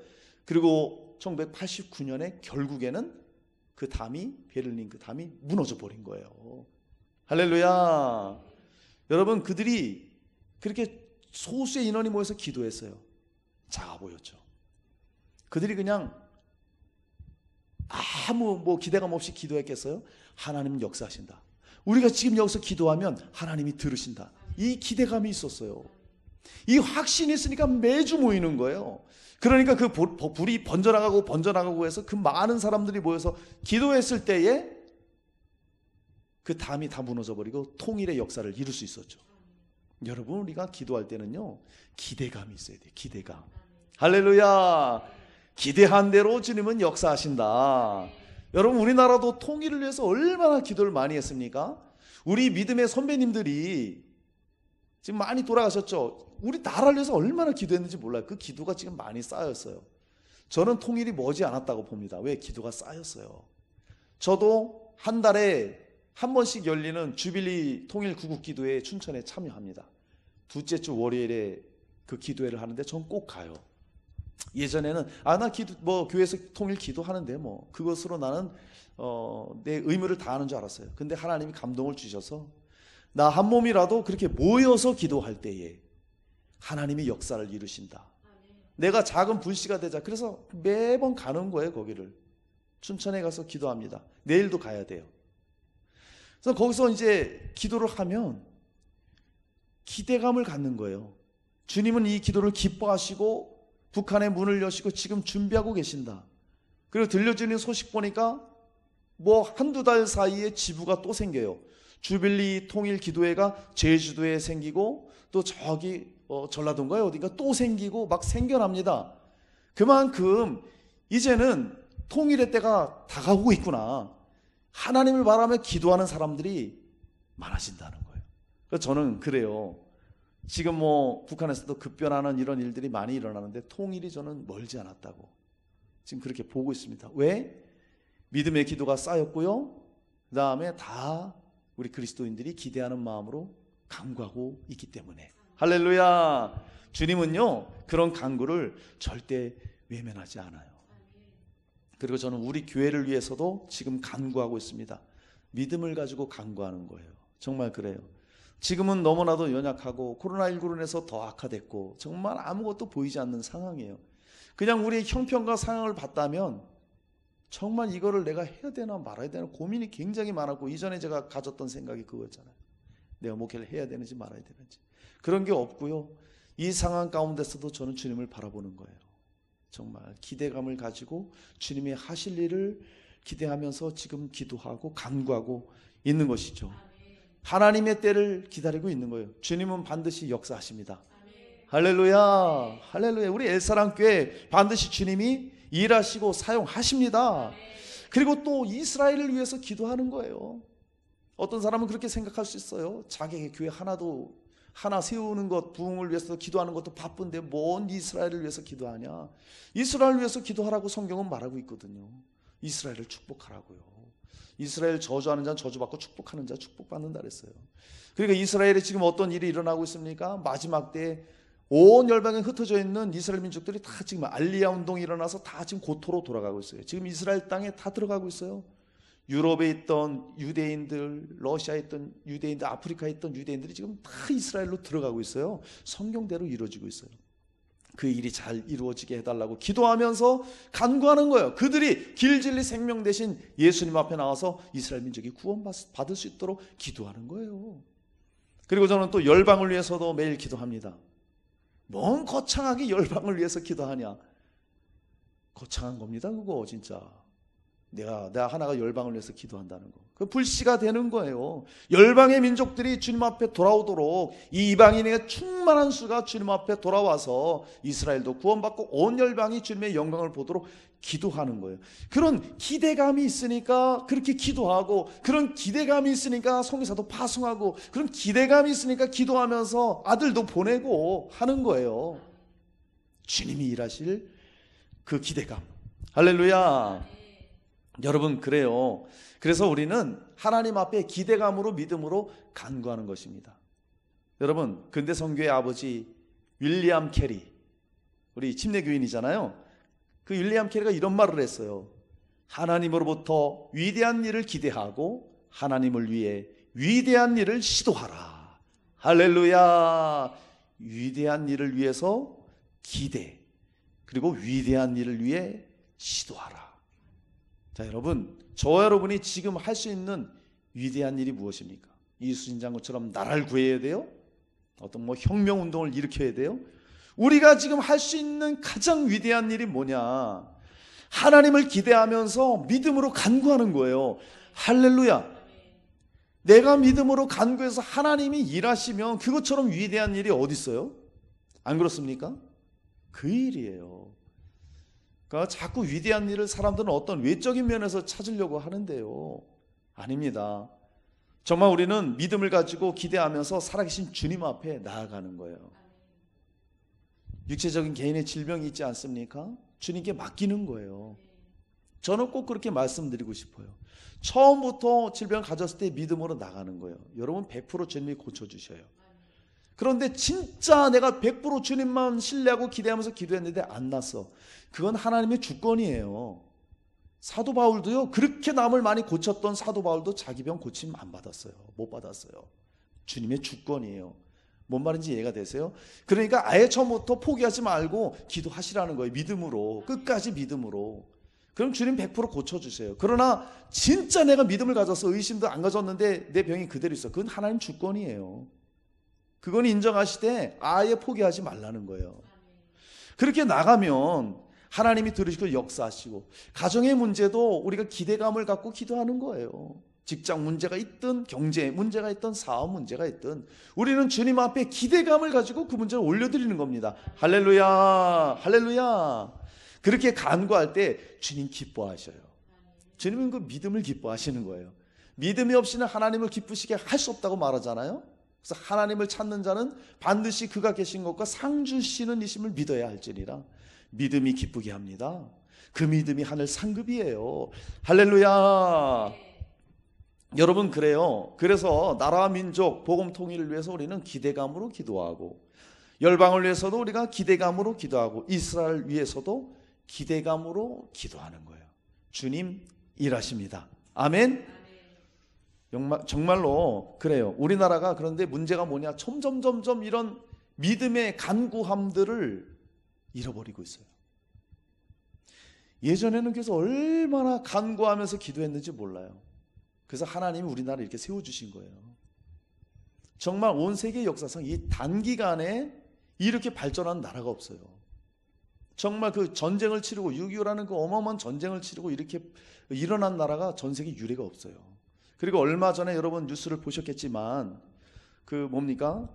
그리고 1989년에 결국에는 그 담이, 베를린 그 담이 무너져 버린 거예요. 할렐루야. 여러분, 그들이 그렇게 소수의 인원이 모여서 기도했어요. 작아 보였죠. 그들이 그냥 아무 기대감 없이 기도했겠어요? 하나님은 역사하신다. 우리가 지금 여기서 기도하면 하나님이 들으신다. 이 기대감이 있었어요. 이 확신이 있으니까 매주 모이는 거예요. 그러니까 그 불이 번져나가고 해서 그 많은 사람들이 모여서 기도했을 때에 그 담이 다 무너져 버리고 통일의 역사를 이룰 수 있었죠. 여러분, 우리가 기도할 때는요, 기대감이 있어야 돼요. 기대감. 할렐루야. 기대한 대로 주님은 역사하신다. 여러분, 우리나라도 통일을 위해서 얼마나 기도를 많이 했습니까? 우리 믿음의 선배님들이 지금 많이 돌아가셨죠. 우리 나라를 위해서 얼마나 기도했는지 몰라요. 그 기도가 지금 많이 쌓였어요. 저는 통일이 머지 않았다고 봅니다. 왜? 기도가 쌓였어요. 저도 한 달에 한 번씩 열리는 주빌리 통일 구국 기도회 춘천에 참여합니다. 둘째 주 월요일에 그 기도회를 하는데 전 꼭 가요. 예전에는 나 교회에서 통일 기도하는데 그것으로 나는 내 의무를 다하는 줄 알았어요. 근데 하나님이 감동을 주셔서 나 한 몸이라도 그렇게 모여서 기도할 때에 하나님이 역사를 이루신다. 내가 작은 불씨가 되자. 그래서 매번 가는 거예요. 거기를 춘천에 가서 기도합니다. 내일도 가야 돼요. 그래서 거기서 이제 기도를 하면 기대감을 갖는 거예요. 주님은 이 기도를 기뻐하시고 북한의 문을 여시고 지금 준비하고 계신다. 그리고 들려주는 소식 보니까 한두 달 사이에 지부가 또 생겨요. 주빌리 통일 기도회가 제주도에 생기고 또 저기 전라도인가요? 어딘가 또 생기고 막 생겨납니다. 그만큼 이제는 통일의 때가 다가오고 있구나. 하나님을 바라며 기도하는 사람들이 많아진다는 거예요. 그래서 저는 그래요. 지금 북한에서도 급변하는 이런 일들이 많이 일어나는데 통일이 저는 멀지 않았다고 지금 그렇게 보고 있습니다. 왜? 믿음의 기도가 쌓였고요. 그 다음에 다 우리 그리스도인들이 기대하는 마음으로 간구하고 있기 때문에. 할렐루야. 주님은요 그런 간구를 절대 외면하지 않아요. 그리고 저는 우리 교회를 위해서도 지금 간구하고 있습니다. 믿음을 가지고 간구하는 거예요. 정말 그래요. 지금은 너무나도 연약하고 코로나19로 인해서 더 악화됐고 정말 아무것도 보이지 않는 상황이에요. 그냥 우리의 형편과 상황을 봤다면 정말 이거를 내가 해야 되나 말아야 되나 고민이 굉장히 많았고, 이전에 제가 가졌던 생각이 그거였잖아요. 내가 목회를 해야 되는지 말아야 되는지. 그런 게 없고요. 이 상황 가운데서도 저는 주님을 바라보는 거예요. 정말 기대감을 가지고 주님이 하실 일을 기대하면서 지금 기도하고 간구하고 있는 것이죠. 하나님의 때를 기다리고 있는 거예요. 주님은 반드시 역사하십니다. 할렐루야. 할렐루야. 우리 엘사랑교회 반드시 주님이 일하시고 사용하십니다. 그리고 또 이스라엘을 위해서 기도하는 거예요. 어떤 사람은 그렇게 생각할 수 있어요. 자기의 교회 하나 세우는 것, 부흥을 위해서 기도하는 것도 바쁜데 뭔 이스라엘을 위해서 기도하냐. 이스라엘을 위해서 기도하라고 성경은 말하고 있거든요. 이스라엘을 축복하라고요. 이스라엘 저주하는 자는 저주받고 축복하는 자는 축복받는다 그랬어요. 그러니까 이스라엘에 지금 어떤 일이 일어나고 있습니까? 마지막 때에 온 열방에 흩어져 있는 이스라엘 민족들이 다 지금 알리야 운동이 일어나서 다 지금 고토로 돌아가고 있어요. 지금 이스라엘 땅에 다 들어가고 있어요. 유럽에 있던 유대인들, 러시아에 있던 유대인들, 아프리카에 있던 유대인들이 지금 다 이스라엘로 들어가고 있어요. 성경대로 이루어지고 있어요. 그 일이 잘 이루어지게 해달라고 기도하면서 간구하는 거예요. 그들이 길 진리 생명 대신 예수님 앞에 나와서 이스라엘 민족이 구원받을 수 있도록 기도하는 거예요. 그리고 저는 또 열방을 위해서도 매일 기도합니다. 뭔 거창하게 열방을 위해서 기도하냐. 거창한 겁니다 그거 진짜. 내가 하나가 열방을 위해서 기도한다는 거, 그 불씨가 되는 거예요. 열방의 민족들이 주님 앞에 돌아오도록 이 이방인의 충만한 수가 주님 앞에 돌아와서 이스라엘도 구원받고 온 열방이 주님의 영광을 보도록 기도하는 거예요. 그런 기대감이 있으니까 그렇게 기도하고, 그런 기대감이 있으니까 성교사도 파송하고, 그런 기대감이 있으니까 기도하면서 아들도 보내고 하는 거예요. 주님이 일하실 그 기대감. 할렐루야. 여러분 그래요. 그래서 우리는 하나님 앞에 기대감으로 믿음으로 간구하는 것입니다. 여러분 근대선교의 아버지 윌리엄 캐리, 우리 침례교인이잖아요. 그 윌리엄 캐리가 이런 말을 했어요. 하나님으로부터 위대한 일을 기대하고 하나님을 위해 위대한 일을 시도하라. 할렐루야. 위대한 일을 위해서 기대, 그리고 위대한 일을 위해 시도하라. 자, 여러분, 저와 여러분이 지금 할 수 있는 위대한 일이 무엇입니까? 이수신 장군처럼 나라를 구해야 돼요? 어떤 혁명운동을 일으켜야 돼요? 우리가 지금 할 수 있는 가장 위대한 일이 뭐냐? 하나님을 기대하면서 믿음으로 간구하는 거예요. 할렐루야. 내가 믿음으로 간구해서 하나님이 일하시면 그것처럼 위대한 일이 어디 있어요? 안 그렇습니까? 그 일이에요. 그러니까 자꾸 위대한 일을 사람들은 어떤 외적인 면에서 찾으려고 하는데요. 아닙니다. 정말 우리는 믿음을 가지고 기대하면서 살아계신 주님 앞에 나아가는 거예요. 육체적인 개인의 질병이 있지 않습니까? 주님께 맡기는 거예요. 저는 꼭 그렇게 말씀드리고 싶어요. 처음부터 질병을 가졌을 때 믿음으로 나가는 거예요. 여러분 100% 주님이 고쳐주셔요. 그런데 진짜 내가 100% 주님만 신뢰하고 기대하면서 기도했는데 안 났어. 그건 하나님의 주권이에요. 사도 바울도요, 그렇게 남을 많이 고쳤던 사도 바울도 자기 병 고침 안 받았어요. 못 받았어요. 주님의 주권이에요. 뭔 말인지 이해가 되세요? 그러니까 아예 처음부터 포기하지 말고 기도하시라는 거예요. 믿음으로, 끝까지 믿음으로. 그럼 주님 100% 고쳐주세요. 그러나 진짜 내가 믿음을 가져서 의심도 안 가졌는데 내 병이 그대로 있어. 그건 하나님 주권이에요. 그건 인정하시되 아예 포기하지 말라는 거예요. 그렇게 나가면 하나님이 들으시고 역사하시고, 가정의 문제도 우리가 기대감을 갖고 기도하는 거예요. 직장 문제가 있든 경제 문제가 있든 사업 문제가 있든 우리는 주님 앞에 기대감을 가지고 그 문제를 올려드리는 겁니다. 할렐루야. 할렐루야. 그렇게 간구할 때 주님 기뻐하셔요. 주님은 그 믿음을 기뻐하시는 거예요. 믿음이 없이는 하나님을 기쁘시게 할 수 없다고 말하잖아요. 그래서 하나님을 찾는 자는 반드시 그가 계신 것과 상주시는 이심을 믿어야 할지니라. 믿음이 기쁘게 합니다. 그 믿음이 하늘 상급이에요. 할렐루야. 여러분 그래요. 그래서 나라와 민족 복음 통일을 위해서 우리는 기대감으로 기도하고, 열방을 위해서도 우리가 기대감으로 기도하고, 이스라엘 위해서도 기대감으로 기도하는 거예요. 주님 일하십니다. 아멘. 정말로 그래요. 우리나라가 그런데 문제가 뭐냐? 점점 이런 믿음의 간구함들을 잃어버리고 있어요. 예전에는 그래서 얼마나 간구하면서 기도했는지 몰라요. 그래서 하나님이 우리나라를 이렇게 세워주신 거예요. 정말 온 세계 역사상 이 단기간에 이렇게 발전한 나라가 없어요. 정말 그 전쟁을 치르고 6.25라는 그 어마어마한 전쟁을 치르고 이렇게 일어난 나라가 전 세계 유례가 없어요. 그리고 얼마 전에 여러분 뉴스를 보셨겠지만 그 뭡니까?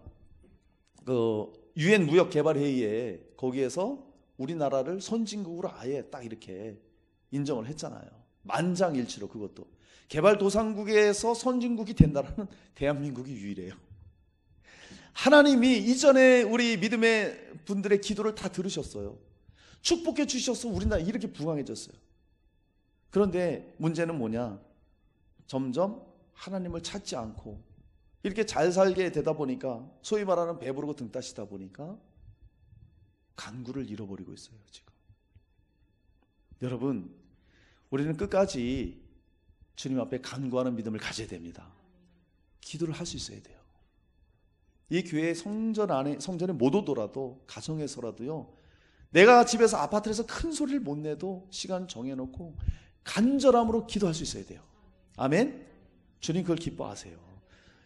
그 유엔 무역 개발 회의에 거기에서 우리나라를 선진국으로 아예 딱 이렇게 인정을 했잖아요. 만장일치로. 그것도 개발도상국에서 선진국이 된다라는 대한민국이 유일해요. 하나님이 이전에 우리 믿음의 분들의 기도를 다 들으셨어요. 축복해 주셔서 우리나라 이렇게 부강해졌어요. 그런데 문제는 뭐냐? 점점 하나님을 찾지 않고 이렇게 잘 살게 되다 보니까, 소위 말하는 배부르고 등 따시다 보니까 간구를 잃어버리고 있어요. 지금 여러분, 우리는 끝까지 주님 앞에 간구하는 믿음을 가져야 됩니다. 기도를 할 수 있어야 돼요. 이 교회 성전에 못 오더라도 가정에서라도요, 내가 집에서 아파트에서 큰 소리를 못 내도 시간 정해놓고 간절함으로 기도할 수 있어야 돼요. 아멘. 주님 그걸 기뻐하세요.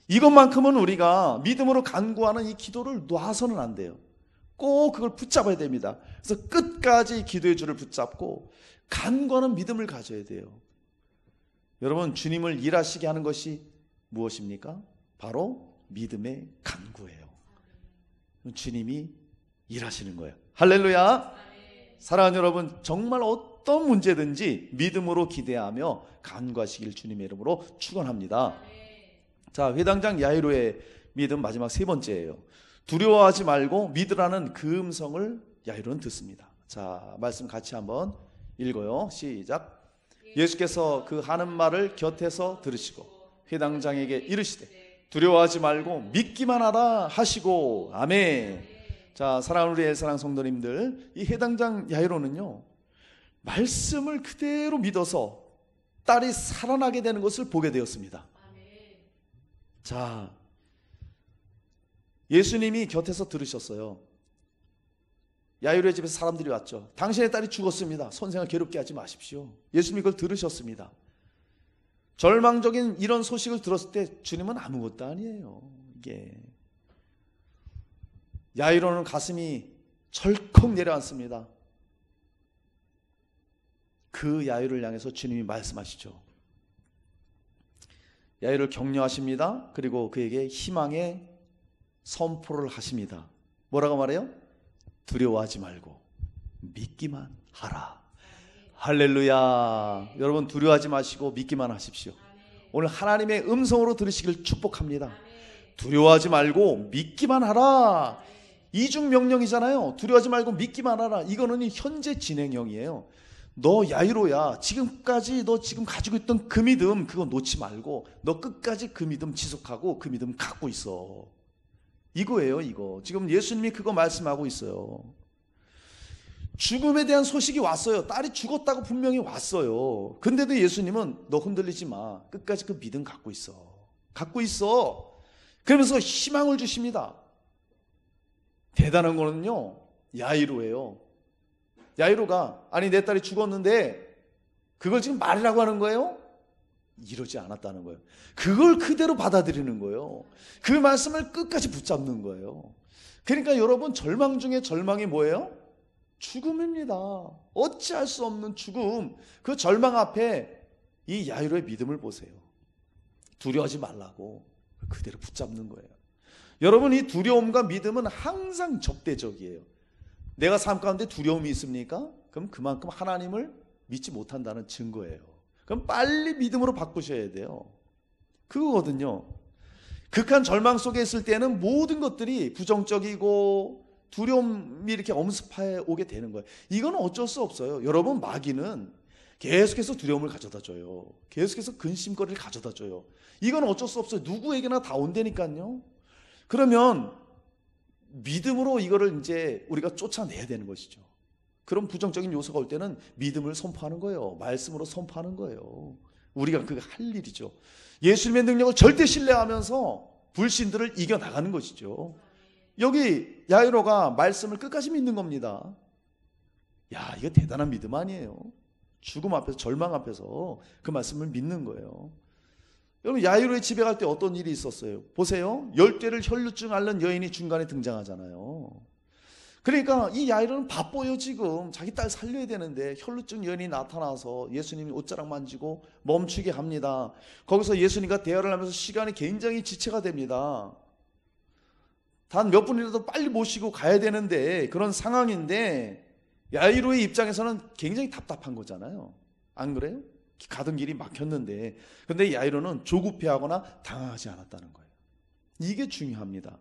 이것만큼은 우리가 믿음으로 간구하는 이 기도를 놔서는 안 돼요. 꼭 그걸 붙잡아야 됩니다. 그래서 끝까지 기도의 줄을 붙잡고 간구하는 믿음을 가져야 돼요. 여러분, 주님을 일하시게 하는 것이 무엇입니까? 바로 믿음의 간구예요. 주님이 일하시는 거예요. 할렐루야. 사랑하는 여러분, 정말 어떤 문제든지 믿음으로 기대하며 간구하시길 주님의 이름으로 축원합니다. 자, 회당장 야이로의 믿음 마지막 세 번째예요. 두려워하지 말고 믿으라는 그 음성을 야이로는 듣습니다. 자, 말씀 같이 한번 읽어요. 시작. 예수께서 그 하는 말을 곁에서 들으시고 회당장에게 이르시되 두려워하지 말고 믿기만 하라 하시고. 아멘. 자, 사랑하는 우리 사랑 성도님들, 이 회당장 야이로는요, 말씀을 그대로 믿어서 딸이 살아나게 되는 것을 보게 되었습니다. 자, 예수님이 곁에서 들으셨어요. 야이로의 집에서 사람들이 왔죠. 당신의 딸이 죽었습니다. 선생을 괴롭게 하지 마십시오. 예수님이 그걸 들으셨습니다. 절망적인 이런 소식을 들었을 때 주님은 아무것도 아니에요. 이게 야이로는 가슴이 철컥 내려앉습니다. 그 야이로를 향해서 주님이 말씀하시죠. 야이로를 격려하십니다. 그리고 그에게 희망의 선포를 하십니다. 뭐라고 말해요? 두려워하지 말고 믿기만 하라. 할렐루야. 여러분, 두려워하지 마시고 믿기만 하십시오. 오늘 하나님의 음성으로 들으시길 축복합니다. 두려워하지 말고 믿기만 하라. 이중 명령이잖아요. 두려워하지 말고 믿기만 하라. 이거는 현재 진행형이에요. 너 야이로야, 지금까지 너 지금 가지고 있던 그 믿음 그거 놓지 말고 너 끝까지 그 믿음 지속하고 그 믿음 갖고 있어. 이거예요. 이거 지금 예수님이 그거 말씀하고 있어요. 죽음에 대한 소식이 왔어요. 딸이 죽었다고 분명히 왔어요. 근데도 예수님은 너 흔들리지 마. 끝까지 그 믿음 갖고 있어. 갖고 있어. 그러면서 희망을 주십니다. 대단한 거는요, 야이로예요. 야이로가 아니 내 딸이 죽었는데 그걸 지금 말이라고 하는 거예요? 이러지 않았다는 거예요. 그걸 그대로 받아들이는 거예요. 그 말씀을 끝까지 붙잡는 거예요. 그러니까 여러분, 절망 중에 절망이 뭐예요? 죽음입니다. 어찌할 수 없는 죽음. 그 절망 앞에 이 야이로의 믿음을 보세요. 두려워하지 말라고 그대로 붙잡는 거예요. 여러분, 이 두려움과 믿음은 항상 적대적이에요. 내가 삶 가운데 두려움이 있습니까? 그럼 그만큼 하나님을 믿지 못한다는 증거예요. 그럼 빨리 믿음으로 바꾸셔야 돼요. 그거거든요. 극한 절망 속에 있을 때는 모든 것들이 부정적이고 두려움이 이렇게 엄습해 오게 되는 거예요. 이건 어쩔 수 없어요. 여러분, 마귀는 계속해서 두려움을 가져다 줘요. 계속해서 근심거리를 가져다 줘요. 이건 어쩔 수 없어요. 누구에게나 다 온다니까요. 그러면 믿음으로 이거를 이제 우리가 쫓아내야 되는 것이죠. 그런 부정적인 요소가 올 때는 믿음을 선포하는 거예요. 말씀으로 선포하는 거예요. 우리가 그거 할 일이죠. 예수님의 능력을 절대 신뢰하면서 불신들을 이겨나가는 것이죠. 여기 야이로가 말씀을 끝까지 믿는 겁니다. 야, 이거 대단한 믿음 아니에요? 죽음 앞에서, 절망 앞에서 그 말씀을 믿는 거예요. 여러분, 야이로의 집에 갈 때 어떤 일이 있었어요? 보세요. 10대를 혈루증 앓는 여인이 중간에 등장하잖아요. 그러니까 이 야이로는 바빠요. 지금 자기 딸 살려야 되는데 혈루증 여인이 나타나서 예수님이 옷자락 만지고 멈추게 합니다. 거기서 예수님과 대화를 하면서 시간이 굉장히 지체가 됩니다. 단 몇 분이라도 빨리 모시고 가야 되는데 그런 상황인데 야이로의 입장에서는 굉장히 답답한 거잖아요. 안 그래요? 가던 길이 막혔는데, 근데 야이로는 조급해하거나 당황하지 않았다는 거예요. 이게 중요합니다.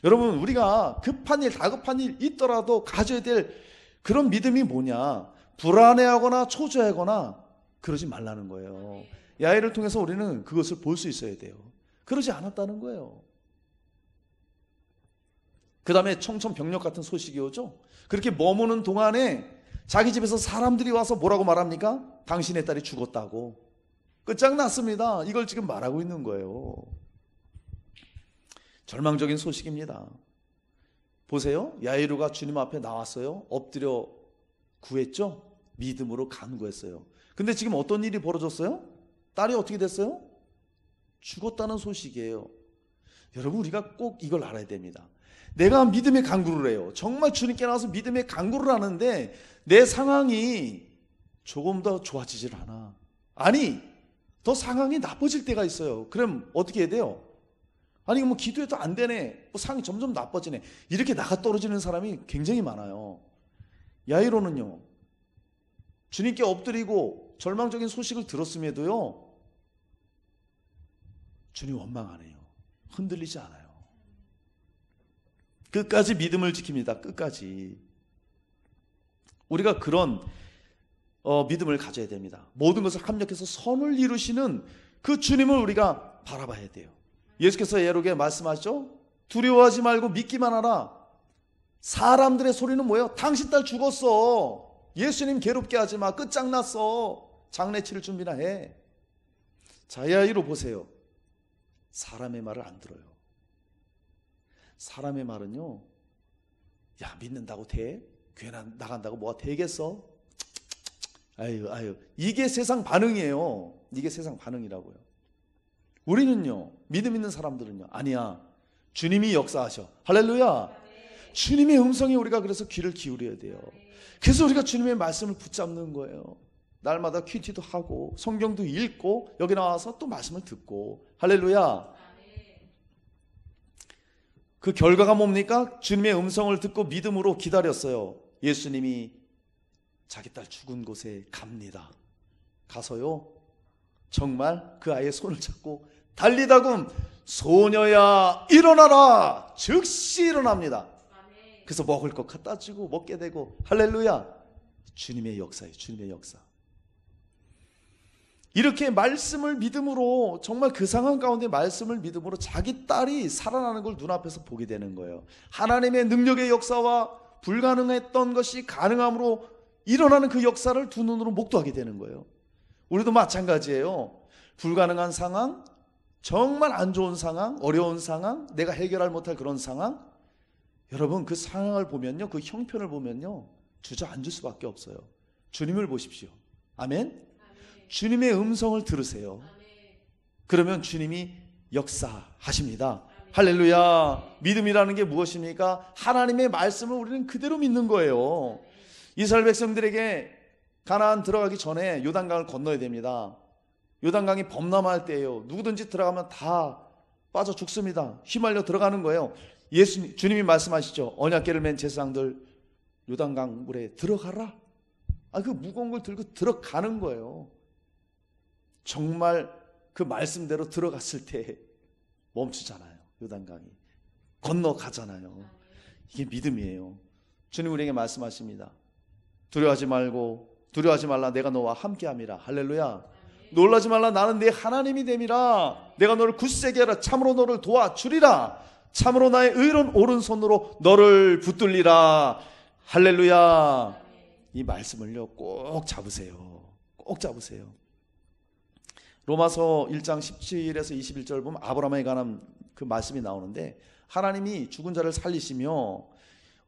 여러분, 우리가 급한 일, 다급한 일 있더라도 가져야 될 그런 믿음이 뭐냐? 불안해하거나 초조하거나 그러지 말라는 거예요. 야이를 통해서 우리는 그것을 볼 수 있어야 돼요. 그러지 않았다는 거예요. 그 다음에 청천벽력 같은 소식이 오죠. 그렇게 머무는 동안에 자기 집에서 사람들이 와서 뭐라고 말합니까? 당신의 딸이 죽었다고. 끝장났습니다. 이걸 지금 말하고 있는 거예요. 절망적인 소식입니다. 보세요. 야이루가 주님 앞에 나왔어요. 엎드려 구했죠. 믿음으로 간구했어요. 근데 지금 어떤 일이 벌어졌어요? 딸이 어떻게 됐어요? 죽었다는 소식이에요. 여러분, 우리가 꼭 이걸 알아야 됩니다. 내가 믿음의 간구를 해요. 정말 주님께 나와서 믿음의 간구를 하는데 내 상황이 조금 더 좋아지질 않아. 아니, 더 상황이 나빠질 때가 있어요. 그럼 어떻게 해야 돼요? 아니, 뭐 기도해도 안 되네. 뭐 상황이 점점 나빠지네. 이렇게 나가 떨어지는 사람이 굉장히 많아요. 야이로는요, 주님께 엎드리고 절망적인 소식을 들었음에도요, 주님 원망 안 해요. 흔들리지 않아요. 끝까지 믿음을 지킵니다. 끝까지. 우리가 그런 믿음을 가져야 됩니다. 모든 것을 합력해서 선을 이루시는 그 주님을 우리가 바라봐야 돼요. 예수께서 예로게 말씀하시죠. 두려워하지 말고 믿기만 하라. 사람들의 소리는 뭐예요? 당신 딸 죽었어. 예수님 괴롭게 하지 마. 끝장났어. 장례 치를 준비나 해. 자, 야이로 보세요. 사람의 말을 안 들어요. 사람의 말은요, 야, 믿는다고 돼? 교회 나간다고 뭐가 되겠어? 아유, 이게 세상 반응이에요. 이게 세상 반응이라고요. 우리는요, 믿음 있는 사람들은요, 아니야, 주님이 역사하셔. 할렐루야. 주님의 음성에 우리가 그래서 귀를 기울여야 돼요. 그래서 우리가 주님의 말씀을 붙잡는 거예요. 날마다 큐티도 하고 성경도 읽고 여기 나와서 또 말씀을 듣고. 할렐루야. 그 결과가 뭡니까? 주님의 음성을 듣고 믿음으로 기다렸어요. 예수님이 자기 딸 죽은 곳에 갑니다. 가서요, 정말 그 아이의 손을 잡고 달리다금 소녀야 일어나라. 즉시 일어납니다. 그래서 먹을 것 갖다 주고 먹게 되고. 할렐루야. 주님의 역사예요. 주님의 역사. 이렇게 말씀을 믿음으로, 정말 그 상황 가운데 말씀을 믿음으로 자기 딸이 살아나는 걸 눈앞에서 보게 되는 거예요. 하나님의 능력의 역사와 불가능했던 것이 가능함으로 일어나는 그 역사를 두 눈으로 목도하게 되는 거예요. 우리도 마찬가지예요. 불가능한 상황, 정말 안 좋은 상황, 어려운 상황, 내가 해결할 못할 그런 상황, 여러분 그 상황을 보면요, 그 형편을 보면요, 주저앉을 수밖에 없어요. 주님을 보십시오. 아멘. 주님의 음성을 들으세요. 그러면 주님이 역사하십니다. 할렐루야. 믿음이라는 게 무엇입니까? 하나님의 말씀을 우리는 그대로 믿는 거예요. 이스라엘 백성들에게 가나안 들어가기 전에 요단강을 건너야 됩니다. 요단강이 범람할 때예요. 누구든지 들어가면 다 빠져 죽습니다. 휘말려 들어가는 거예요. 주님이 말씀하시죠. 언약궤를 맨 제사장들 요단강 물에 들어가라. 그 무거운 걸 들고 들어가는 거예요. 정말 그 말씀대로 들어갔을 때 멈추잖아요. 요단강이 건너가잖아요. 이게 믿음이에요. 주님 우리에게 말씀하십니다. 두려워하지 말고 두려워하지 말라, 내가 너와 함께함이라. 할렐루야. 놀라지 말라, 나는 네 하나님이 됨이라. 내가 너를 굳세게 하라. 참으로 너를 도와주리라. 참으로 나의 의로운 오른손으로 너를 붙들리라. 할렐루야. 이 말씀을요 꼭 잡으세요. 꼭 잡으세요. 로마서 1장 17에서 21절 보면 아브라함에 관한 그 말씀이 나오는데, 하나님이 죽은 자를 살리시며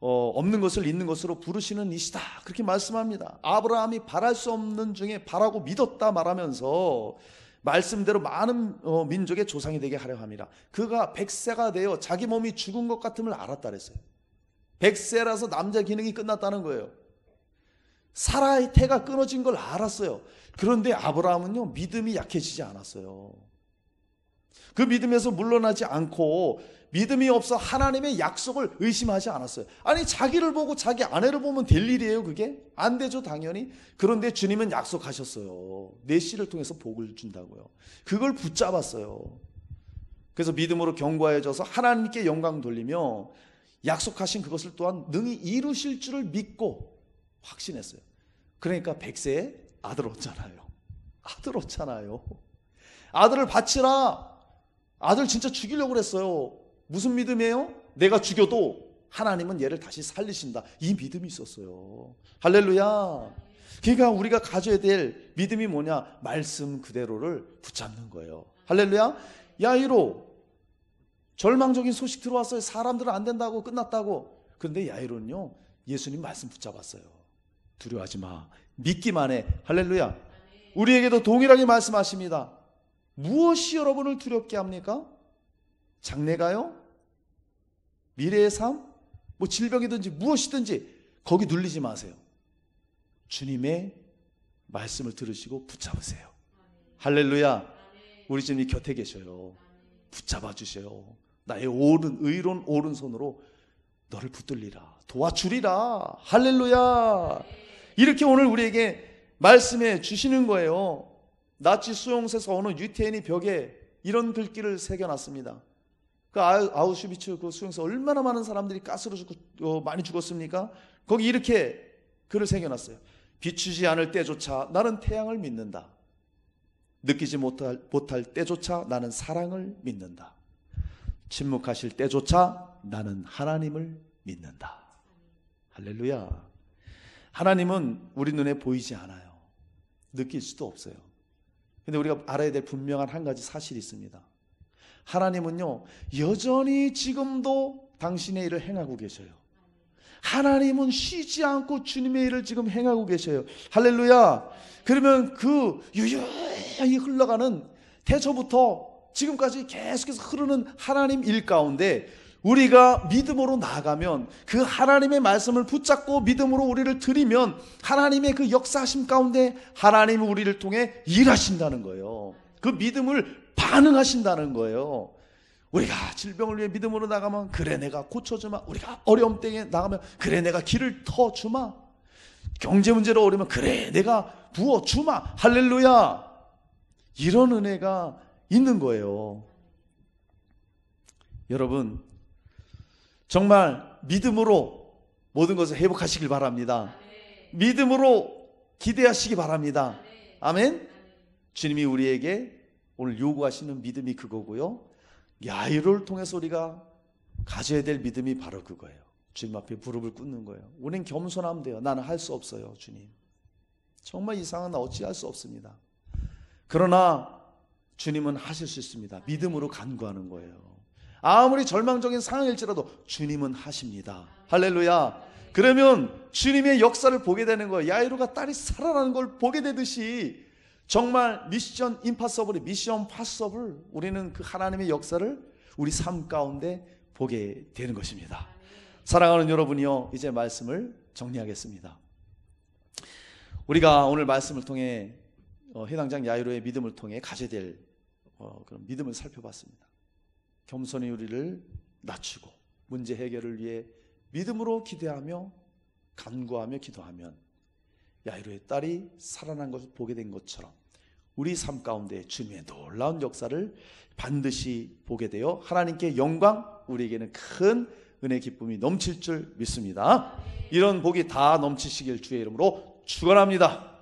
없는 것을 있는 것으로 부르시는 이시다, 그렇게 말씀합니다. 아브라함이 바랄 수 없는 중에 바라고 믿었다 말하면서 말씀대로 많은 민족의 조상이 되게 하려 함이라. 그가 100세가 되어 자기 몸이 죽은 것 같음을 알았다 그랬어요. 100세라서 남자 기능이 끝났다는 거예요. 사라의 태가 끊어진 걸 알았어요. 그런데 아브라함은요 믿음이 약해지지 않았어요. 그 믿음에서 물러나지 않고 믿음이 없어 하나님의 약속을 의심하지 않았어요. 아니, 자기를 보고 자기 아내를 보면 될 일이에요? 그게? 안 되죠, 당연히. 그런데 주님은 약속하셨어요. 내 씨를 통해서 복을 준다고요. 그걸 붙잡았어요. 그래서 믿음으로 견고해져서 하나님께 영광 돌리며 약속하신 그것을 또한 능히 이루실 줄을 믿고 확신했어요. 그러니까 100세에 아들 얻잖아요. 아들 얻잖아요. 아들을 바치라. 아들 진짜 죽이려고 그랬어요. 무슨 믿음이에요? 내가 죽여도 하나님은 얘를 다시 살리신다. 이 믿음이 있었어요. 할렐루야. 그러니까 우리가 가져야 될 믿음이 뭐냐? 말씀 그대로를 붙잡는 거예요. 할렐루야. 야이로 절망적인 소식 들어왔어요. 사람들은 안 된다고, 끝났다고. 그런데 야이로는요 예수님 말씀 붙잡았어요. 두려워하지 마, 믿기만 해. 할렐루야. 우리에게도 동일하게 말씀하십니다. 무엇이 여러분을 두렵게 합니까? 장래가요? 미래의 삶? 뭐 질병이든지 무엇이든지 거기 눌리지 마세요. 주님의 말씀을 들으시고 붙잡으세요. 할렐루야. 우리 주님이 곁에 계셔요. 붙잡아 주셔요. 나의 의로운 오른손으로 너를 붙들리라, 도와주리라. 할렐루야. 이렇게 오늘 우리에게 말씀해 주시는 거예요. 나치 수용소에서 어느 유태인이 벽에 이런 글귀를 새겨놨습니다. 그 아우슈비츠 그 수용소 얼마나 많은 사람들이 가스로 죽고 많이 죽었습니까? 거기 이렇게 글을 새겨놨어요. 비추지 않을 때조차 나는 태양을 믿는다. 느끼지 못할 때조차 나는 사랑을 믿는다. 침묵하실 때조차 나는 하나님을 믿는다. 할렐루야. 하나님은 우리 눈에 보이지 않아요. 느낄 수도 없어요. 근데 우리가 알아야 될 분명한 한 가지 사실이 있습니다. 하나님은요 여전히 지금도 당신의 일을 행하고 계셔요. 하나님은 쉬지 않고 주님의 일을 지금 행하고 계셔요. 할렐루야. 그러면 그 유유히 흘러가는 태초부터 지금까지 계속해서 흐르는 하나님 일 가운데 우리가 믿음으로 나아가면, 그 하나님의 말씀을 붙잡고 믿음으로 우리를 드리면 하나님의 그 역사하심 가운데 하나님이 우리를 통해 일하신다는 거예요. 그 믿음을 반응하신다는 거예요. 우리가 질병을 위해 믿음으로 나가면 그래 내가 고쳐주마. 우리가 어려움 때에 나가면 그래 내가 길을 터주마. 경제 문제로 어려우면 그래 내가 부어주마. 할렐루야. 이런 은혜가 있는 거예요. 여러분 정말 믿음으로 모든 것을 회복하시길 바랍니다. 믿음으로 기대하시기 바랍니다. 아멘. 주님이 우리에게 오늘 요구하시는 믿음이 그거고요. 야이로를 통해서 우리가 가져야 될 믿음이 바로 그거예요. 주님 앞에 무릎을 꿇는 거예요. 우리는 겸손하면 돼요. 나는 할 수 없어요. 주님 정말 이상한 나 어찌할 수 없습니다. 그러나 주님은 하실 수 있습니다. 믿음으로 간구하는 거예요. 아무리 절망적인 상황일지라도 주님은 하십니다. 할렐루야. 그러면 주님의 역사를 보게 되는 거예요. 야이로가 딸이 살아나는 걸 보게 되듯이 정말 미션 임파서블이 미션 파서블, 우리는 그 하나님의 역사를 우리 삶 가운데 보게 되는 것입니다. 사랑하는 여러분이요, 이제 말씀을 정리하겠습니다. 우리가 오늘 말씀을 통해 해당장 야이로의 믿음을 통해 가져야 될 그런 믿음을 살펴봤습니다. 겸손히 우리를 낮추고 문제 해결을 위해 믿음으로 기대하며 간구하며 기도하면 야이로의 딸이 살아난 것을 보게 된 것처럼 우리 삶 가운데 주님의 놀라운 역사를 반드시 보게 되어 하나님께 영광, 우리에게는 큰 은혜 기쁨이 넘칠 줄 믿습니다. 이런 복이 다 넘치시길 주의 이름으로 축원합니다.